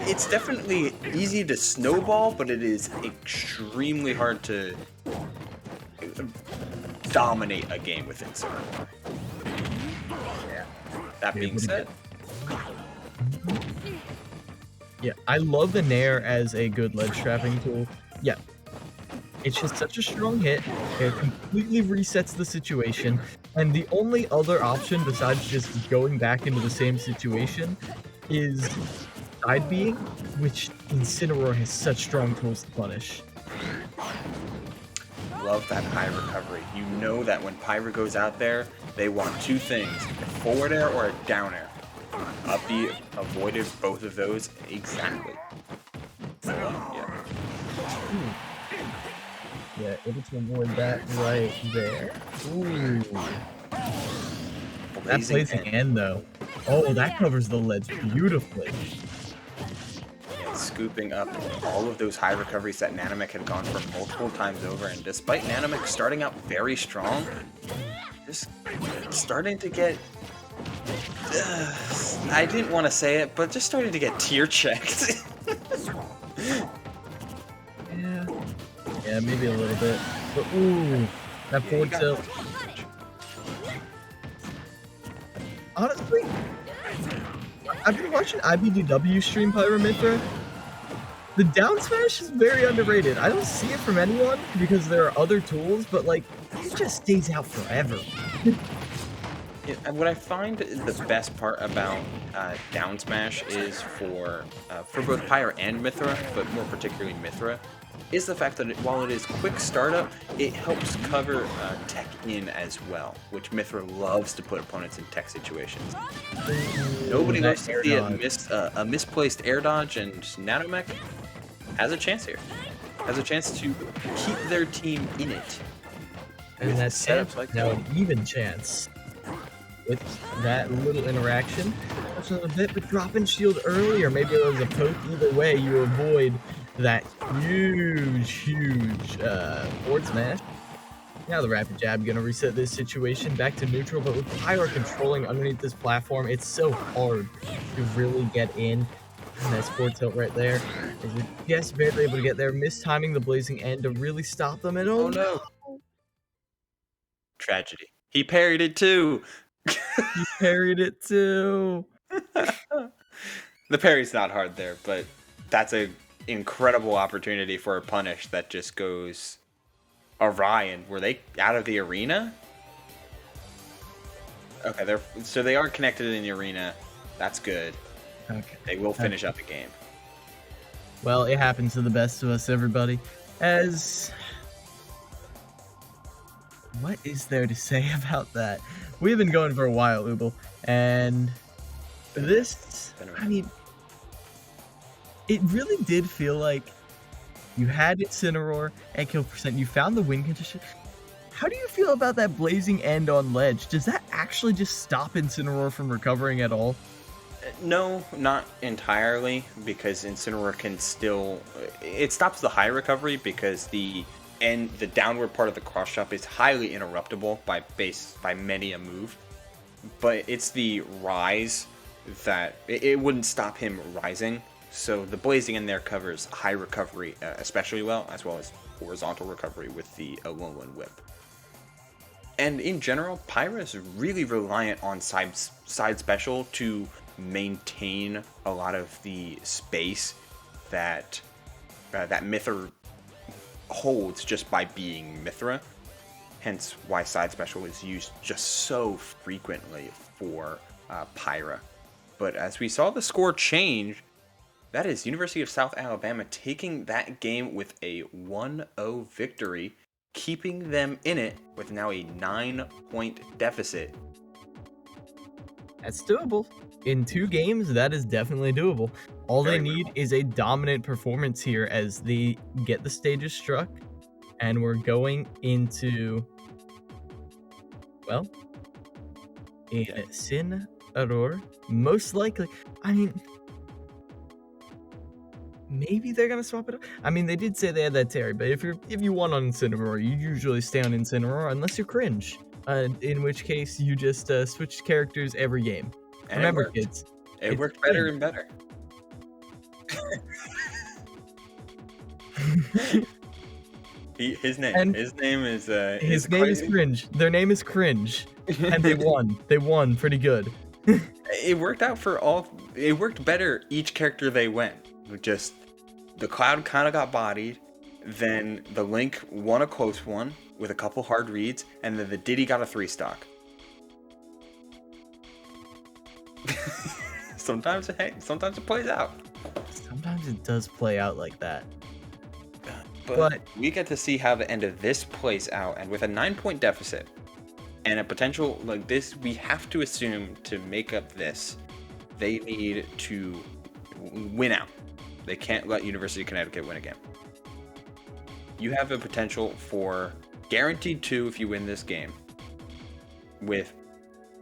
it's definitely easy to snowball, but it is extremely hard to dominate a game with Cinnamoroar. That being said, yeah, I love the Nair as a good ledge trapping tool. Yeah, it's just such a strong hit. It completely resets the situation, and the only other option besides just going back into the same situation is side being, which Incineroar has such strong tools to punish. Love that high recovery. You know that when Pyra goes out there, they want 2 things, a forward air or a down air. Uppy avoided both of those exactly. Yeah, able to avoid that right there. Ooh. That blazing end though. Oh, that covers the ledge beautifully. Yeah, scooping up all of those high recoveries that Nanomech had gone for multiple times over, and despite Nanomech starting out very strong, just starting to get I didn't want to say it, but just starting to get tier checked. Yeah, maybe a little bit. But ooh, that forward tilt. Honestly, I've been watching IBDW stream Pyramithra. The down smash is very underrated. I don't see it from anyone because there are other tools, but like, it just stays out forever. What I find the best part about down smash is for both Pyra and Mythra, but more particularly Mythra, is the fact that while it is quick startup, it helps cover tech in as well, which Mythra loves to put opponents in tech situations. Nobody loves to see a misplaced air dodge, and Nanomech has a chance here. Has a chance to keep their team in it. And that's setups like now an even chance. With that little interaction, touching a bit, but dropping shield earlier. Maybe it was a poke. Either way, you avoid that huge forward smash. Now the rapid jab gonna reset this situation back to neutral, but with Pyra controlling underneath this platform, it's so hard to really get in. And nice forward tilt right there. Yes, barely able to get there, mistiming the blazing end to really stop them. And oh no! Tragedy. He parried it too. He parried it too. The parry's not hard there, but that's an incredible opportunity for a punish that just goes awry. And were they out of the arena? Okay, they are connected in the arena. That's good. Okay. They will finish up the game. Well, it happens to the best of us, everybody. What is there to say about that? We've been going for a while, Ubel, and this, I mean, it really did feel like you had Incineroar at kill percent, you found the win condition. How do you feel about that blazing end on ledge? Does that actually just stop Incineroar from recovering at all? No, not entirely, because Incineroar can still... It stops the high recovery because the downward part of the cross chop is highly interruptible by many a move. But it's the rise that... It wouldn't stop him rising. So the blazing in there covers high recovery especially well, as well as horizontal recovery with the Alolan Whip. And in general, Pyra is really reliant on side special to maintain a lot of the space that Mythra holds just by being Mythra. Hence why side special is used just so frequently for Pyra. But as we saw the score change, that is University of South Alabama taking that game with a 1-0 victory, keeping them in it with now a 9-point deficit. That's doable. in 2 games, that is definitely doable. All they need is a dominant performance here as they get the stages struck, and we're going into, well, a Sin Error. Most likely, I mean, maybe they're gonna swap it up. I mean, they did say they had that Terry, but if you won on Incineroar, you usually stay on Incineroar unless you're cringe. In which case you just switch characters every game. And remember, kids, it worked better and better. His name is his name is Cringe. Their name is Cringe, and they won. They won pretty good. It worked out for all. It worked better each character they went. Just the Cloud kind of got bodied, then the Link won a close one with a couple hard reads, and then the Diddy got a 3-stock. Sometimes it plays out. Sometimes it does play out like that. But we get to see how the end of this plays out, and with a 9-point deficit and a potential like this, we have to assume to make up this, they need to win out. They can't let University of Connecticut win again. You have a potential for guaranteed 2 if you win this game, with,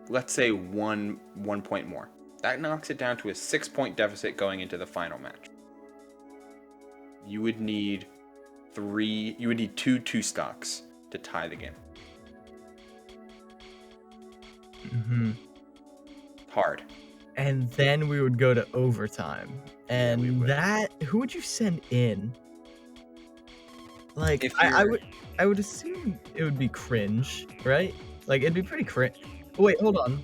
let's say, one point more. That knocks it down to a 6-point deficit going into the final match. You would need 2 2-stocks to tie the game. Hard. And then we would go to overtime. And who would you send in? Like, I would assume it would be Cringe, right? Like, it'd be pretty cringe. Oh, wait, hold on.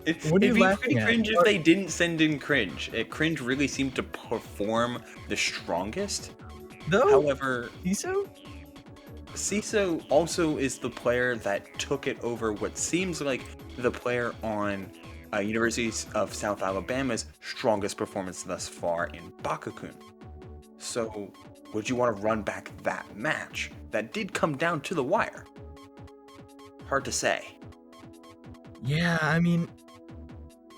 It'd be pretty cringe if they didn't send in Cringe. Cringe really seemed to perform the strongest. Though, however, CISO also is the player that took it over what seems like the player on University of South Alabama's strongest performance thus far in Bakakun. So, would you want to run back that match? That did come down to the wire. Hard to say. Yeah, I mean,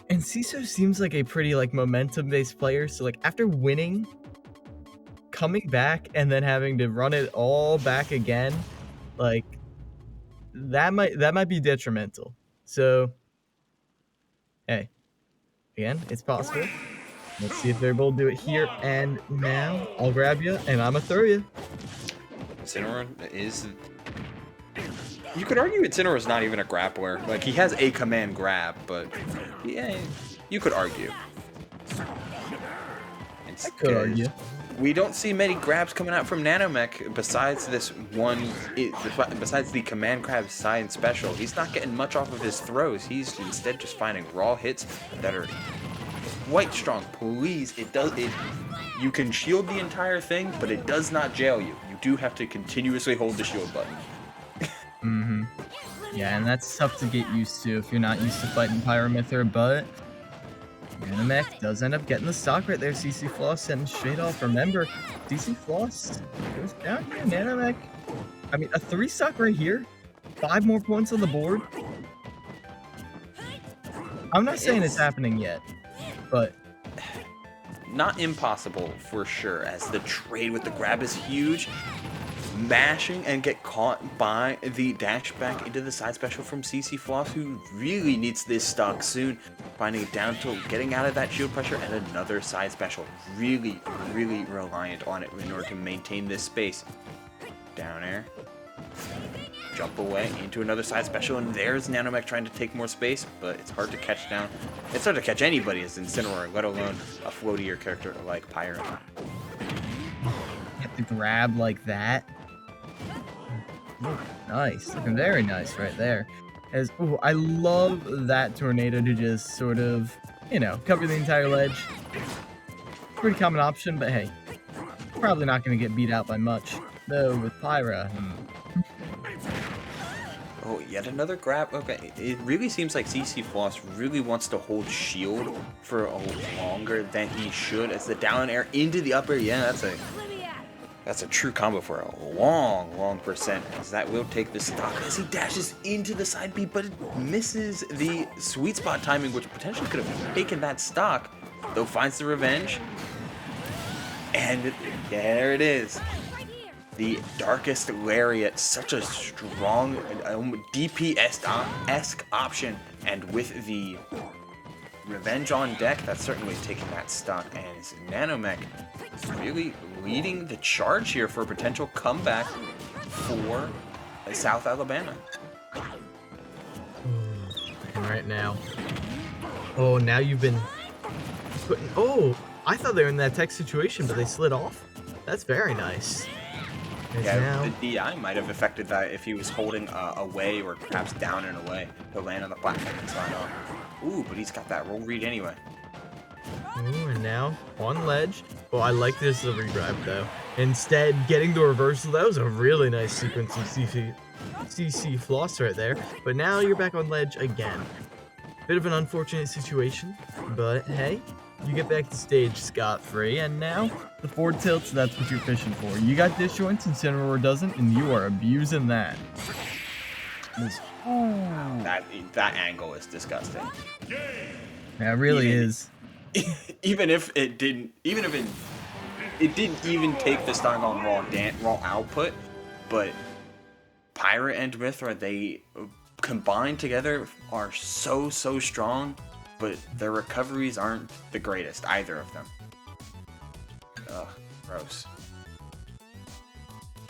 and CISO seems like a pretty momentum-based player. So after winning, coming back and then having to run it all back again, that might be detrimental. So, hey, again, it's possible. Let's see if they're able to do it here and now. I'll grab you and I'ma throw you. Incineroar is. You could argue Incineroar is not even a grappler. Like, he has a command grab, but yeah, you could argue. I could argue. We don't see many grabs coming out from Nanomech besides this one. Besides the command grab side special, he's not getting much off of his throws. He's instead just finding raw hits that are quite strong. Please, you can shield the entire thing, but it does not jail you. You do have to continuously hold the shield button. Yeah, and that's tough to get used to if you're not used to fighting Pyromether, but Nanomech does end up getting the stock right there. CC Floss sending straight off. Remember, CC Floss goes down here. Nanomech, I mean, a 3-stock right here. 5 more points on the board. I'm not saying it's happening yet, but not impossible for sure, as the trade with the grab is huge. Mashing and get caught by the dash back into the side special from CC Floss, who really needs this stock soon. Finding it down to getting out of that shield pressure, and another side special. Really, really reliant on it in order to maintain this space. Down air. Jump away into another side special, and there's Nanomech trying to take more space, but it's hard to catch down. It's hard to catch anybody as Incineroar, let alone a floatier character like Pyro. Get the grab like that. Ooh, nice, looking very nice right there. I love that tornado to just sort of, cover the entire ledge. Pretty common option, but hey, probably not going to get beat out by much. Though with Pyra, Oh, yet another grab. Okay, it really seems like CC Floss really wants to hold shield for longer than he should, as the down air into the up air. Yeah, That's a true combo for a long percent, as that will take the stock as he dashes into the side B, but it misses the sweet spot timing, which potentially could have taken that stock, though finds the revenge. And there it is. The Darkest Lariat, such a strong DPS-esque option, and with the revenge on deck, that's certainly taking that stock, and Nanomech really leading the charge here for a potential comeback for South Alabama. And right now, oh, now you've been putting, oh, I thought they were in that tech situation, but they slid off. That's very nice. Yeah, now, the DI might have affected that if he was holding away or perhaps down and away to land on the platform and slide off. Ooh, but he's got that roll read anyway. ooh, and now on ledge. Oh, I like this as a regrab though. Instead, getting the reversal, that was a really nice sequence of CC floss right there. But now you're back on ledge again. Bit of an unfortunate situation, but hey, you get back to stage scot-free, and now the forward tilts, that's what you're fishing for. You got disjoints and Cineroar doesn't, and you are abusing that. That angle is disgusting. Yeah, it really is. Even if it didn't even take the stock on raw output, but Pirate and Mithra, they combined together are so strong, but their recoveries aren't the greatest, either of them. Ugh, gross.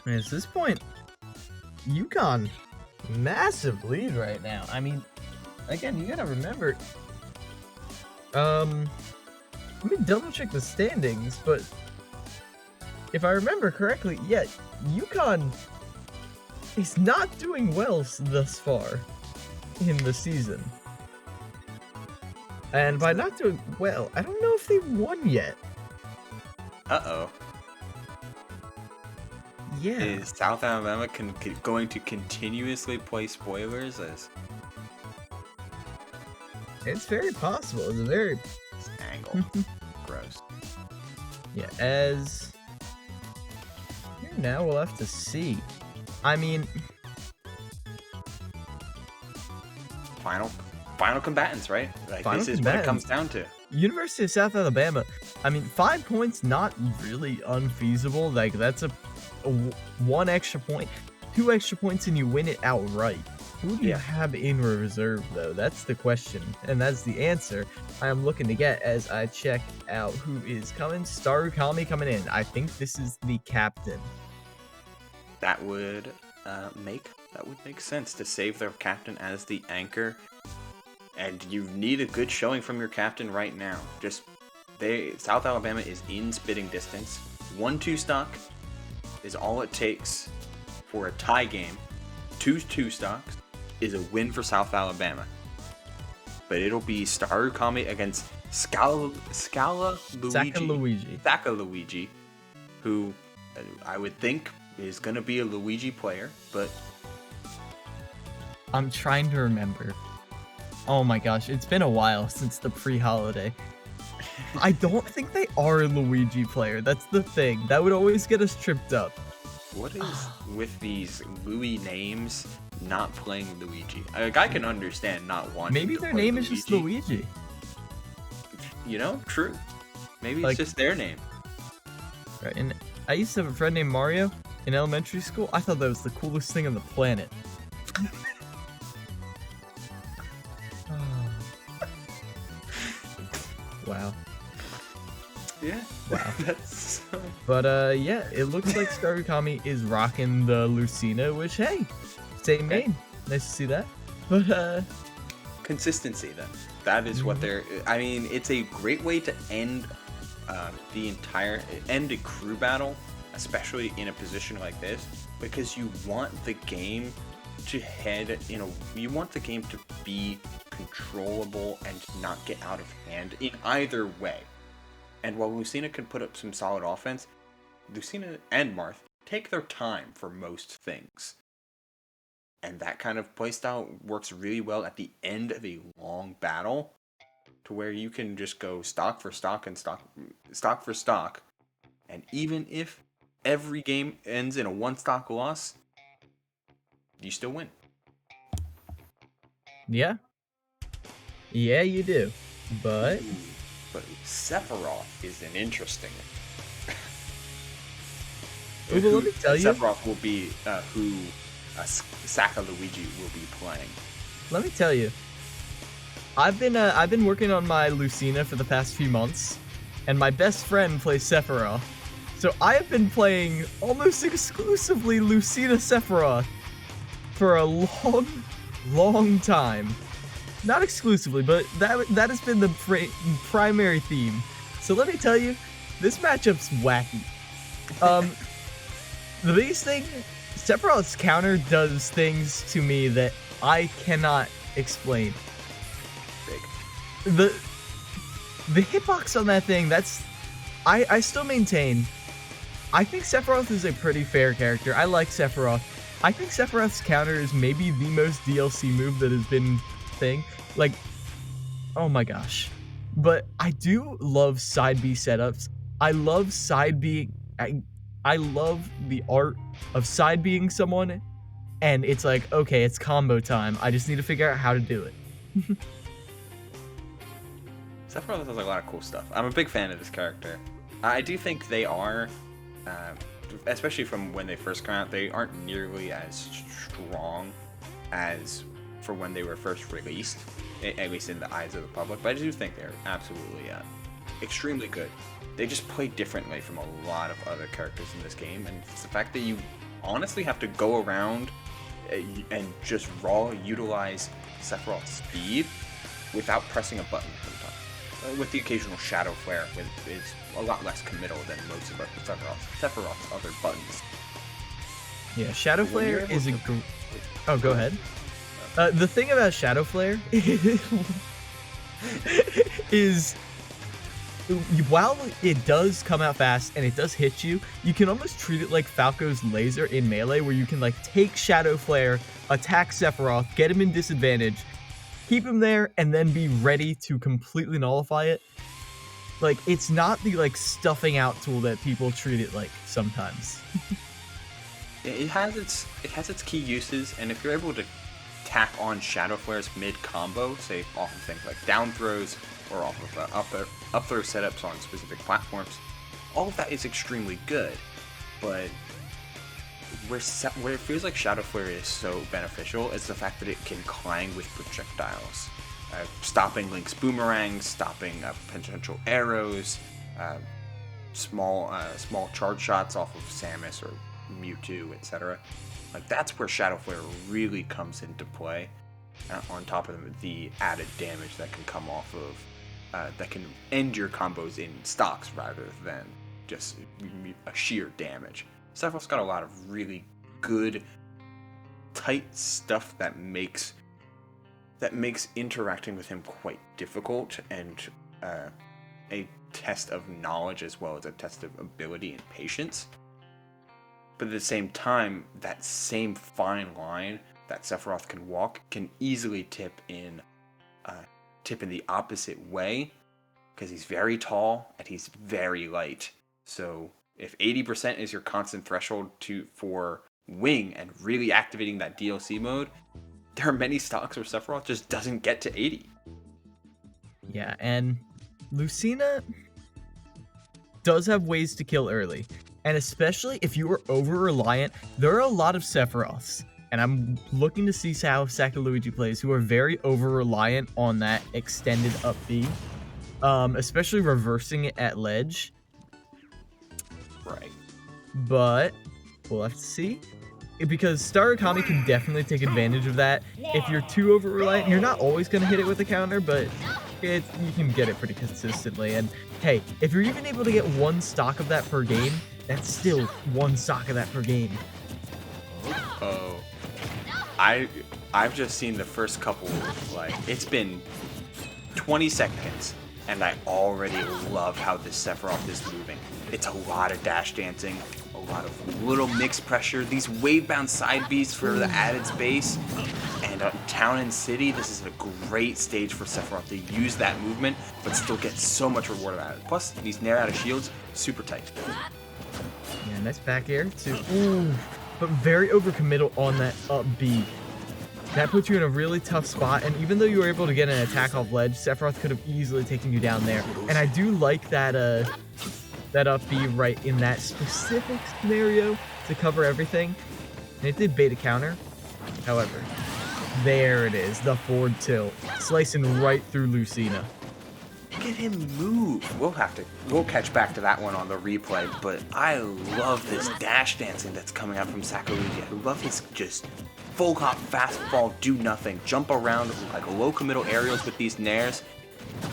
And at this point, UCONN, massive lead right now. I mean, again, you gotta remember, let me double check the standings, but if I remember correctly, yeah, UCONN is not doing well thus far in the season. And by not doing well, I don't know if they've won yet. Uh-oh. Yeah. Is South Alabama going to continuously play spoilers as... It's very possible. It's a very... Angle. Gross. Yeah, as... Here now, we'll have to see. I mean... Final combatants, right? Like, this is what it comes down to. University of South Alabama, I mean, 5 points, not really unfeasible. Like, that's a 1 extra point, 2 extra points, and you win it outright. Who do you have in reserve, though? That's the question, and that's the answer I am looking to get as I check out who is coming. Starukami coming in. I think this is the captain. That would make sense to save their captain as the anchor. And you need a good showing from your captain right now. South Alabama is in spitting distance. 1-2 stock is all it takes for a tie game. 2-2 stocks is a win for South Alabama. But it'll be Starukami against Luigi, who I would think is going to be a Luigi player, but... I'm trying to remember. Oh my gosh, it's been a while since the pre-holiday. I don't think they are a Luigi player. That's the thing. That would always get us tripped up. What is with these Louis names not playing Luigi? Like, I can understand not wanting Maybe to their play name Luigi. is just Luigi. You know, true. Maybe Like, it's just their name. Right, and I used to have a friend named Mario in elementary school. I thought that was the coolest thing on the planet. Wow. Yeah. Wow. That's... But yeah, it looks like Starukami is rocking the Lucina, which, hey, same name. Nice to see that. But consistency, then. That is what they're... I mean, it's a great way to end end a crew battle, especially in a position like this, because you want the game to you want the game to be controllable and not get out of hand in either way. And while Lucina can put up some solid offense, Lucina and Marth take their time for most things. And that kind of playstyle works really well at the end of a long battle, to where you can just go stock for stock and stock for stock. And even if every game ends in a 1-stock loss, you still win. Yeah. Yeah, you do. But Sephiroth is an interesting. Well, let me tell you. Sephiroth will be who Saka Luigi will be playing. Let me tell you. I've been working on my Lucina for the past few months, and my best friend plays Sephiroth. So I have been playing almost exclusively Lucina Sephiroth for a long time. Not exclusively, but that has been the primary theme. So let me tell you, this matchup's wacky. The biggest thing, Sephiroth's counter does things to me that I cannot explain. Big. The hitbox on that thing, I still maintain, I think Sephiroth is a pretty fair character. I like Sephiroth. I think Sephiroth's counter is maybe the most DLC move that has been thing. Like, oh my gosh. But I do love side B setups. I love side B. I love the art of side being someone, and it's like, okay, it's combo time. I just need to figure out how to do it. Sephiroth has a lot of cool stuff. I'm a big fan of this character. I do think they are, especially from when they first come out, they aren't nearly as strong as for when they were first released, at least in the eyes of the public. But I do think they're absolutely extremely good. They just play differently from a lot of other characters in this game, and it's the fact that you honestly have to go around and just raw utilize Sephiroth's speed without pressing a button sometimes. With the occasional Shadow Flare, it's a lot less committal than most of Sephiroth's other buttons. Yeah, Shadow Flare is a... Oh, go ahead. The thing about Shadow Flare is... While it does come out fast and it does hit you, you can almost treat it like Falco's laser in Melee, where you can like take Shadow Flare, attack Sephiroth, get him in disadvantage, keep him there, and then be ready to completely nullify it. Like, it's not the like stuffing out tool that people treat it like sometimes. It has its key uses, and if you're able to tack on Shadow Flare's mid combo, say off of things like down throws or off of up throw setups on specific platforms, all of that is extremely good. But where it feels like Shadow Flare is so beneficial is the fact that it can clang with projectiles, stopping Link's boomerangs, stopping potential arrows, small charge shots off of Samus or Mewtwo, etc. Like, that's where Shadow Flare really comes into play, on top of the added damage that can come off of that can end your combos in stocks rather than just a sheer damage. Sephiroth's got a lot of really good, tight stuff that makes interacting with him quite difficult, and a test of knowledge as well as a test of ability and patience. But at the same time, that same fine line that Sephiroth can walk can easily tip in the opposite way, because he's very tall and he's very light. So if 80% is your constant threshold for wing and really activating that DLC mode, there are many stocks where Sephiroth just doesn't get to 80. Yeah, and Lucina does have ways to kill early. And especially if you are over-reliant, there are a lot of Sephiroths, and I'm looking to see how Saka Luigi plays, who are very over-reliant on that extended up B, especially reversing it at ledge. Right. But we'll have to see, because Star Akami can definitely take advantage of that. If you're too over-reliant, you're not always going to hit it with a counter, but you can get it pretty consistently. And hey, if you're even able to get one stock of that per game, that's still one stock of that per game. Oh, I've just seen the first couple, like, it's been 20 seconds, and I already love how this Sephiroth is moving. It's a lot of dash dancing, a lot of little mixed pressure, these wave-bound side Bs for the added space, and Town and City, this is a great stage for Sephiroth to use that movement, but still get so much reward out of it. Plus, these nair out of shields, super tight. Yeah, nice back air too. Ooh, but very overcommittal on that up B. That puts you in a really tough spot, and even though you were able to get an attack off ledge, Sephiroth could have easily taken you down there. And I do like that that up B right in that specific scenario to cover everything. And it did bait a counter. However, there it is, the forward tilt, slicing right through Lucina. Look at him move. We'll catch back to that one on the replay, but I love this dash dancing that's coming out from Sakurugi. I love his just full hop, fast fall, do nothing, jump around like low committal aerials with these nairs.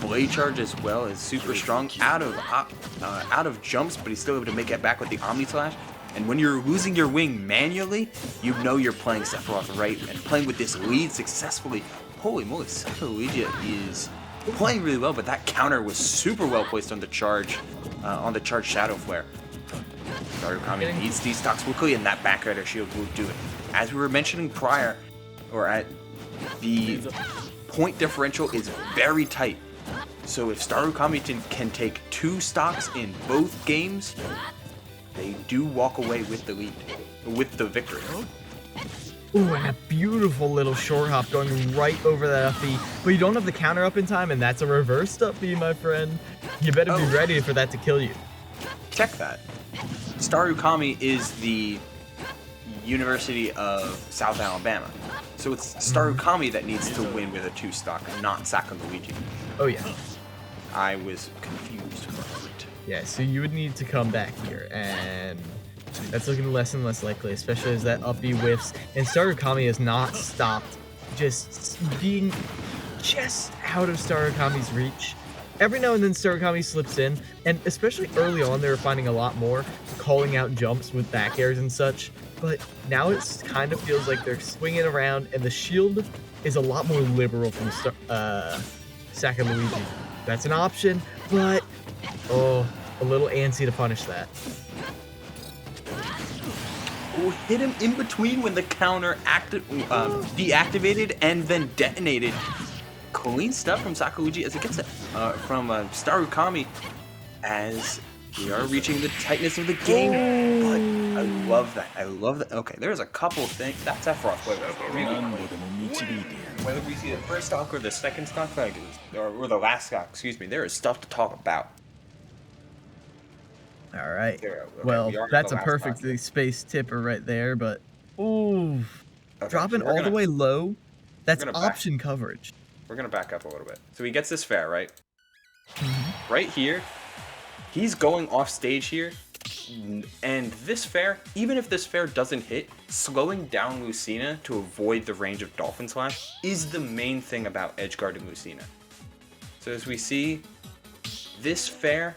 Blade charge as well is super strong out of jumps, but he's still able to make it back with the Omni Slash. And when you're losing your wing manually, you know you're playing Sephiroth right and playing with this lead successfully. Holy moly, Sakurugi is playing really well, but that counter was super well placed on the charge Shadow Flare. Starukami needs these stocks quickly, and that back rider shield will do it. As we were mentioning prior, the point differential is very tight. So if Starukami can take 2 stocks in both games, they do walk away with the lead, with the victory. Ooh, and a beautiful little short hop going right over that up B. But you don't have the counter up in time, and that's a reversed up B, my friend. You better be ready for that to kill you. Check that. Starukami is the University of South Alabama. So it's Starukami that needs to win with a 2 stock, not Sakaluigi. Oh, yeah. I was confused for a bit. Yeah, so you would need to come back here, and that's looking less and less likely, especially as that up B whiffs. And Starukami has not stopped just being just out of Starukami's reach. Every now and then Starukami slips in, and especially early on they were finding a lot more calling out jumps with back airs and such. But now it kind of feels like they're swinging around, and the shield is a lot more liberal from Sakaluigi. That's an option, but a little antsy to punish that. Oh, hit him in between when the counter deactivated and then detonated. Clean stuff from Sakaluigi as it gets it from Starukami as we are reaching the tightness of the game. But I love that. Okay, there's a couple things. That's Sephiroth. Whether we see the first stock or the second stock, or the last stock, excuse me, there is stuff to talk about. All right. Well, that's a perfectly spaced tipper right there, but dropping all the way low, that's option coverage. We're going to back up a little bit. So he gets this fair, right? Right here, he's going off stage here, and this fair, even if this fair doesn't hit, slowing down Lucina to avoid the range of Dolphin Slash is the main thing about edgeguarding Lucina. So as we see, this fair,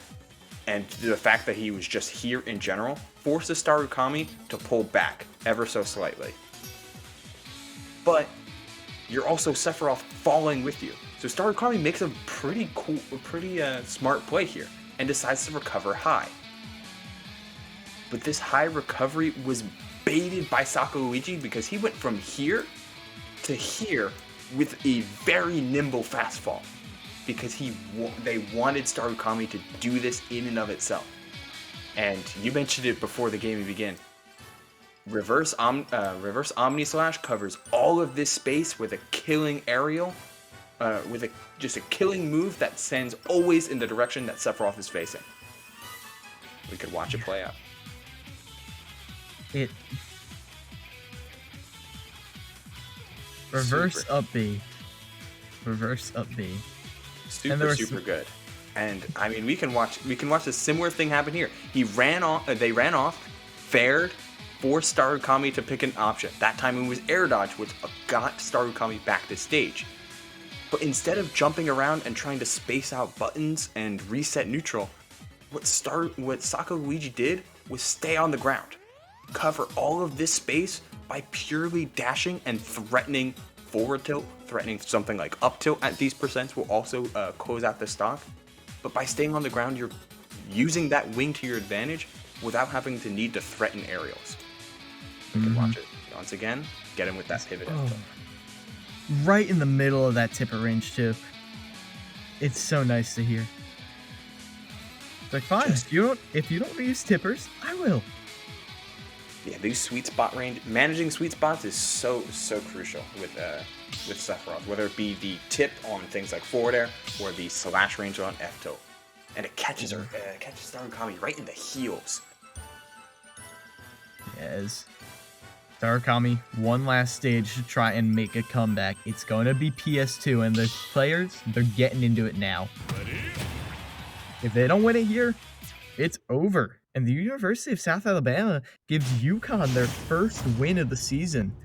and the fact that he was just here in general, forces Starukami to pull back ever so slightly. But you're also Sephiroth falling with you. So Starukami makes a pretty smart play here and decides to recover high. But this high recovery was baited by Sakaluigi because he went from here to here with a very nimble fast fall. Because they wanted Starukami to do this in and of itself. And you mentioned it before the game began. Reverse Omni Slash covers all of this space with a killing aerial, just a killing move that sends always in the direction that Sephiroth is facing. We could watch it play out. Reverse up B. Super good. And I mean, we can watch a similar thing happen here. They ran off, fared, forced Starukami to pick an option. That time it was air dodge, which got Starukami back to stage. But instead of jumping around and trying to space out buttons and reset neutral, what Sakaluigi did was stay on the ground, cover all of this space by purely dashing and threatening forward tilt, threatening something like up tilt at these percents will also close out the stock. But by staying on the ground, you're using that wing to your advantage without having to need to threaten aerials. You can watch it once again. Get him with that pivot. Right in the middle of that tipper range too. It's so nice to hear. It's like, fine, if you don't use tippers, I will. Yeah, these sweet spot range, managing sweet spots is so crucial with Sephiroth, whether it be the tip on things like forward air or the slash range on F tilt, and it catches Starukami right in the heels. Yes. Starukami, one last stage to try and make a comeback. It's going to be PS2, and the players, they're getting into it now. If they don't win it here, it's over. And the University of South Alabama gives UConn their first win of the season.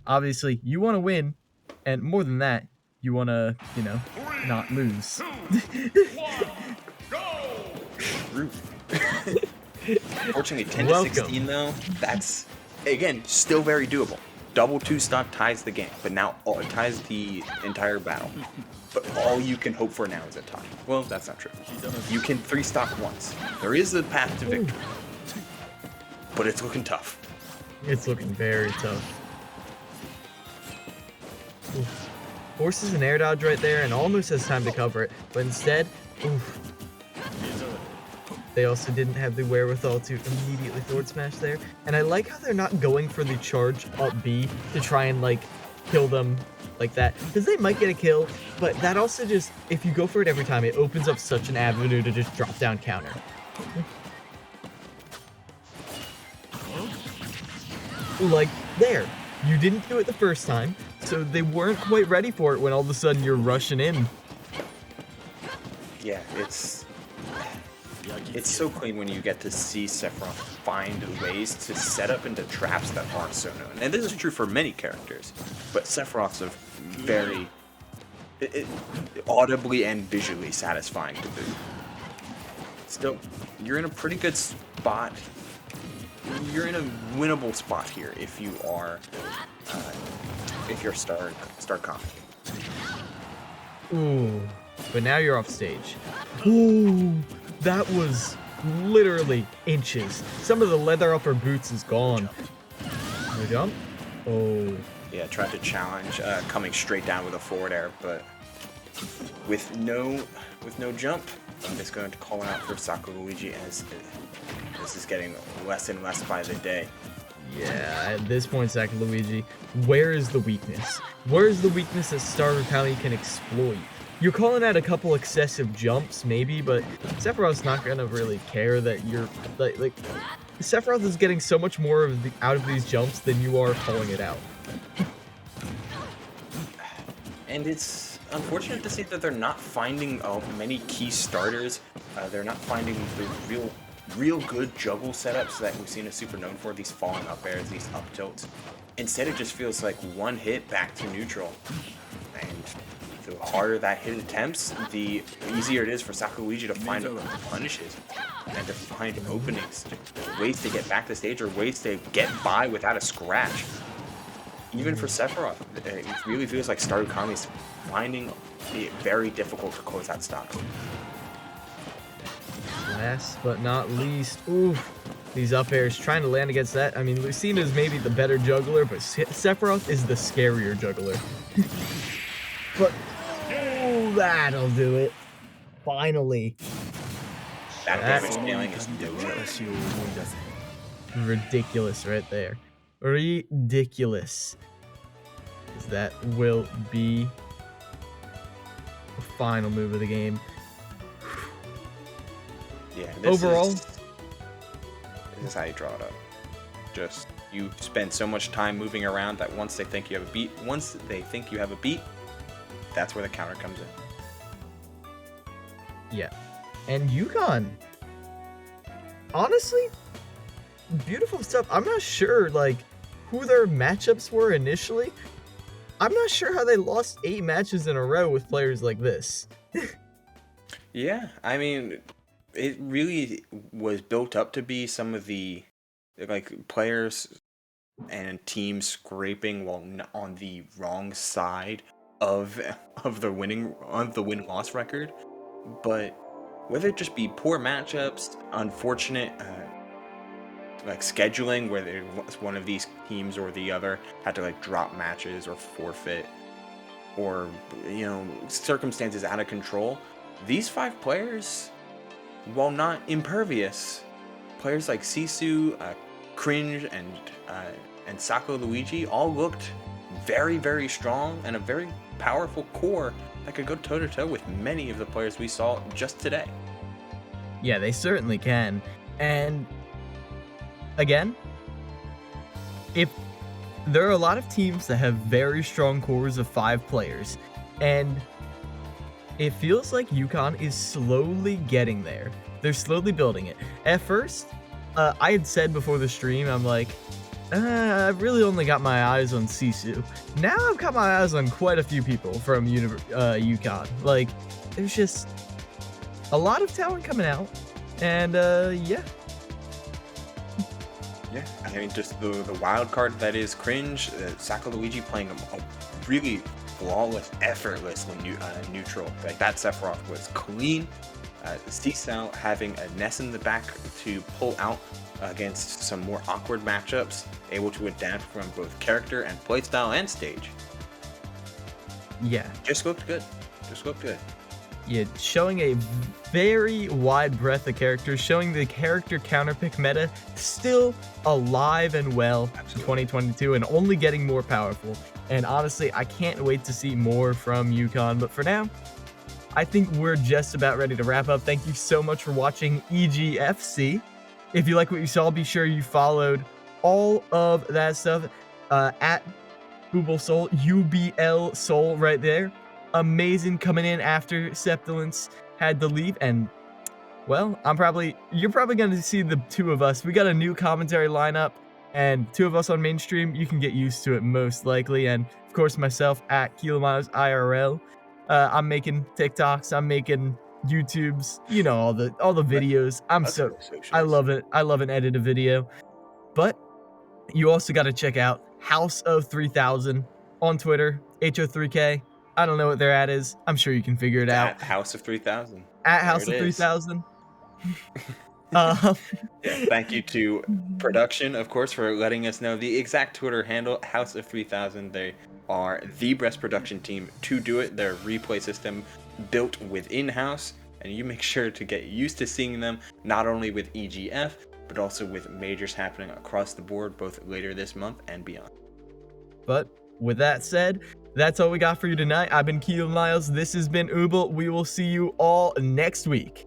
Obviously, you want to win, and more than that, you want to, not lose. 3, 2, 1, go! Unfortunately, 10-16 though, that's, again, still very doable. Double 2-stock ties the game, but now it ties the entire battle. But all you can hope for now is a tie. Well, that's not true. You can 3-stock once. There is a path to victory. But it's looking tough. It's looking very tough. Oof. Forces an air dodge right there and almost has time to cover it. But instead, oof. They also didn't have the wherewithal to immediately forward smash there. And I like how they're not going for the charge up B to try and, kill them like that. Because they might get a kill, but that also just, if you go for it every time, it opens up such an avenue to just drop down counter. Like, there. You didn't do it the first time, so they weren't quite ready for it when all of a sudden you're rushing in. Yeah, it's so clean when you get to see Sephiroth find ways to set up into traps that aren't so known. And this is true for many characters, but Sephiroth's a very audibly and visually satisfying to do. Still, you're in a pretty good spot. You're in a winnable spot here if you are, if you're Starukami. Ooh, but now you're off stage. Ooh. That was literally inches. Some of the leather off her boots is gone. No jump? Oh. Yeah, tried to challenge, coming straight down with a forward air, but with no jump, I'm just going to call out for Sakaluigi as this is getting less and less by the day. Yeah, at this point, Sakaluigi, where is the weakness? Where is the weakness that Starukami can exploit? You're calling out a couple excessive jumps, maybe, but Sephiroth's not gonna really care that you're like Sephiroth is getting so much more out of these jumps than you are calling it out. And it's unfortunate to see that they're not finding many key starters. They're not finding the real good juggle setups that we've seen a super known for. These falling up airs, these up tilts. Instead, it just feels like one hit back to neutral, and the harder that hit attempts, the easier it is for Sakaluigi to find punishes and to find openings, ways to get back to stage or ways to get by without a scratch. Even for Sephiroth, it really feels like Starukami's finding it very difficult to close out stocks. Last but not least, oof, these up airs trying to land against that. I mean, Lucina's maybe the better juggler, but Sephiroth is the scarier juggler. But that'll do it. Finally. That damage scaling is ridiculous right there. Ridiculous. That will be the final move of the game. Yeah. Overall, this is how you draw it up. Just you spend so much time moving around that once they think you have a beat, that's where the counter comes in. Yeah. And UConn, honestly, beautiful stuff. I'm not sure, who their matchups were initially. I'm not sure how they lost 8 matches in a row with players like this. Yeah, I mean, it really was built up to be some of the, players and teams scraping while on the wrong side of the win-loss record. But whether it just be poor matchups, unfortunate scheduling where one of these teams or the other had to drop matches or forfeit, or circumstances out of control, these 5 players while not impervious, players like Sisu, Cringe, and Sako Luigi all looked very, very strong and a very powerful core that could go toe-to-toe with many of the players we saw just today. Yeah, they certainly can. And again, if there are a lot of teams that have very strong cores of 5 players, and it feels like UCONN is slowly getting there. They're slowly building it. At first, I had said before the stream, I'm like, I've really only got my eyes on Sisu. Now I've got my eyes on quite a few people from UCONN. Like, there's just a lot of talent coming out, and yeah. Yeah, I mean, just the wild card that is Cringe, Sako Luigi playing a really flawless, effortlessly neutral. Like, that Sephiroth was clean. Seasal having a Ness in the back to pull out against some more awkward matchups, able to adapt from both character and playstyle and stage. Yeah. Just looked good. Yeah, showing a very wide breadth of characters, showing the character counterpick meta still alive and well in 2022 and only getting more powerful. And honestly, I can't wait to see more from UCONN. But for now, I think we're just about ready to wrap up. Thank you so much for watching EGFC. If you like what you saw, be sure you followed all of that stuff at Ubl Soul, UBL Soul right there. Amazing coming in after Septilence had to leave, and well, you're probably going to see the two of us. We got a new commentary lineup, and 2 of us on mainstream. You can get used to it most likely, and of course myself at Kilomiles IRL. I'm making TikToks, I'm making YouTubes, you know, all the videos. I love it. I love an edited video. But you also got to check out House of 3000 on Twitter, HO3K. I don't know what their ad is. I'm sure you can figure it out. At House of 3000. At House of 3000. Yeah, thank you to production, of course, for letting us know the exact Twitter handle, House of 3000. They are the best production team to do it. Their replay system built within house, and you make sure to get used to seeing them not only with EGF, but also with majors happening across the board, both later this month and beyond. But with that said, that's all we got for you tonight. I've been Keelan Miles. This has been Ubl. We will see you all next week.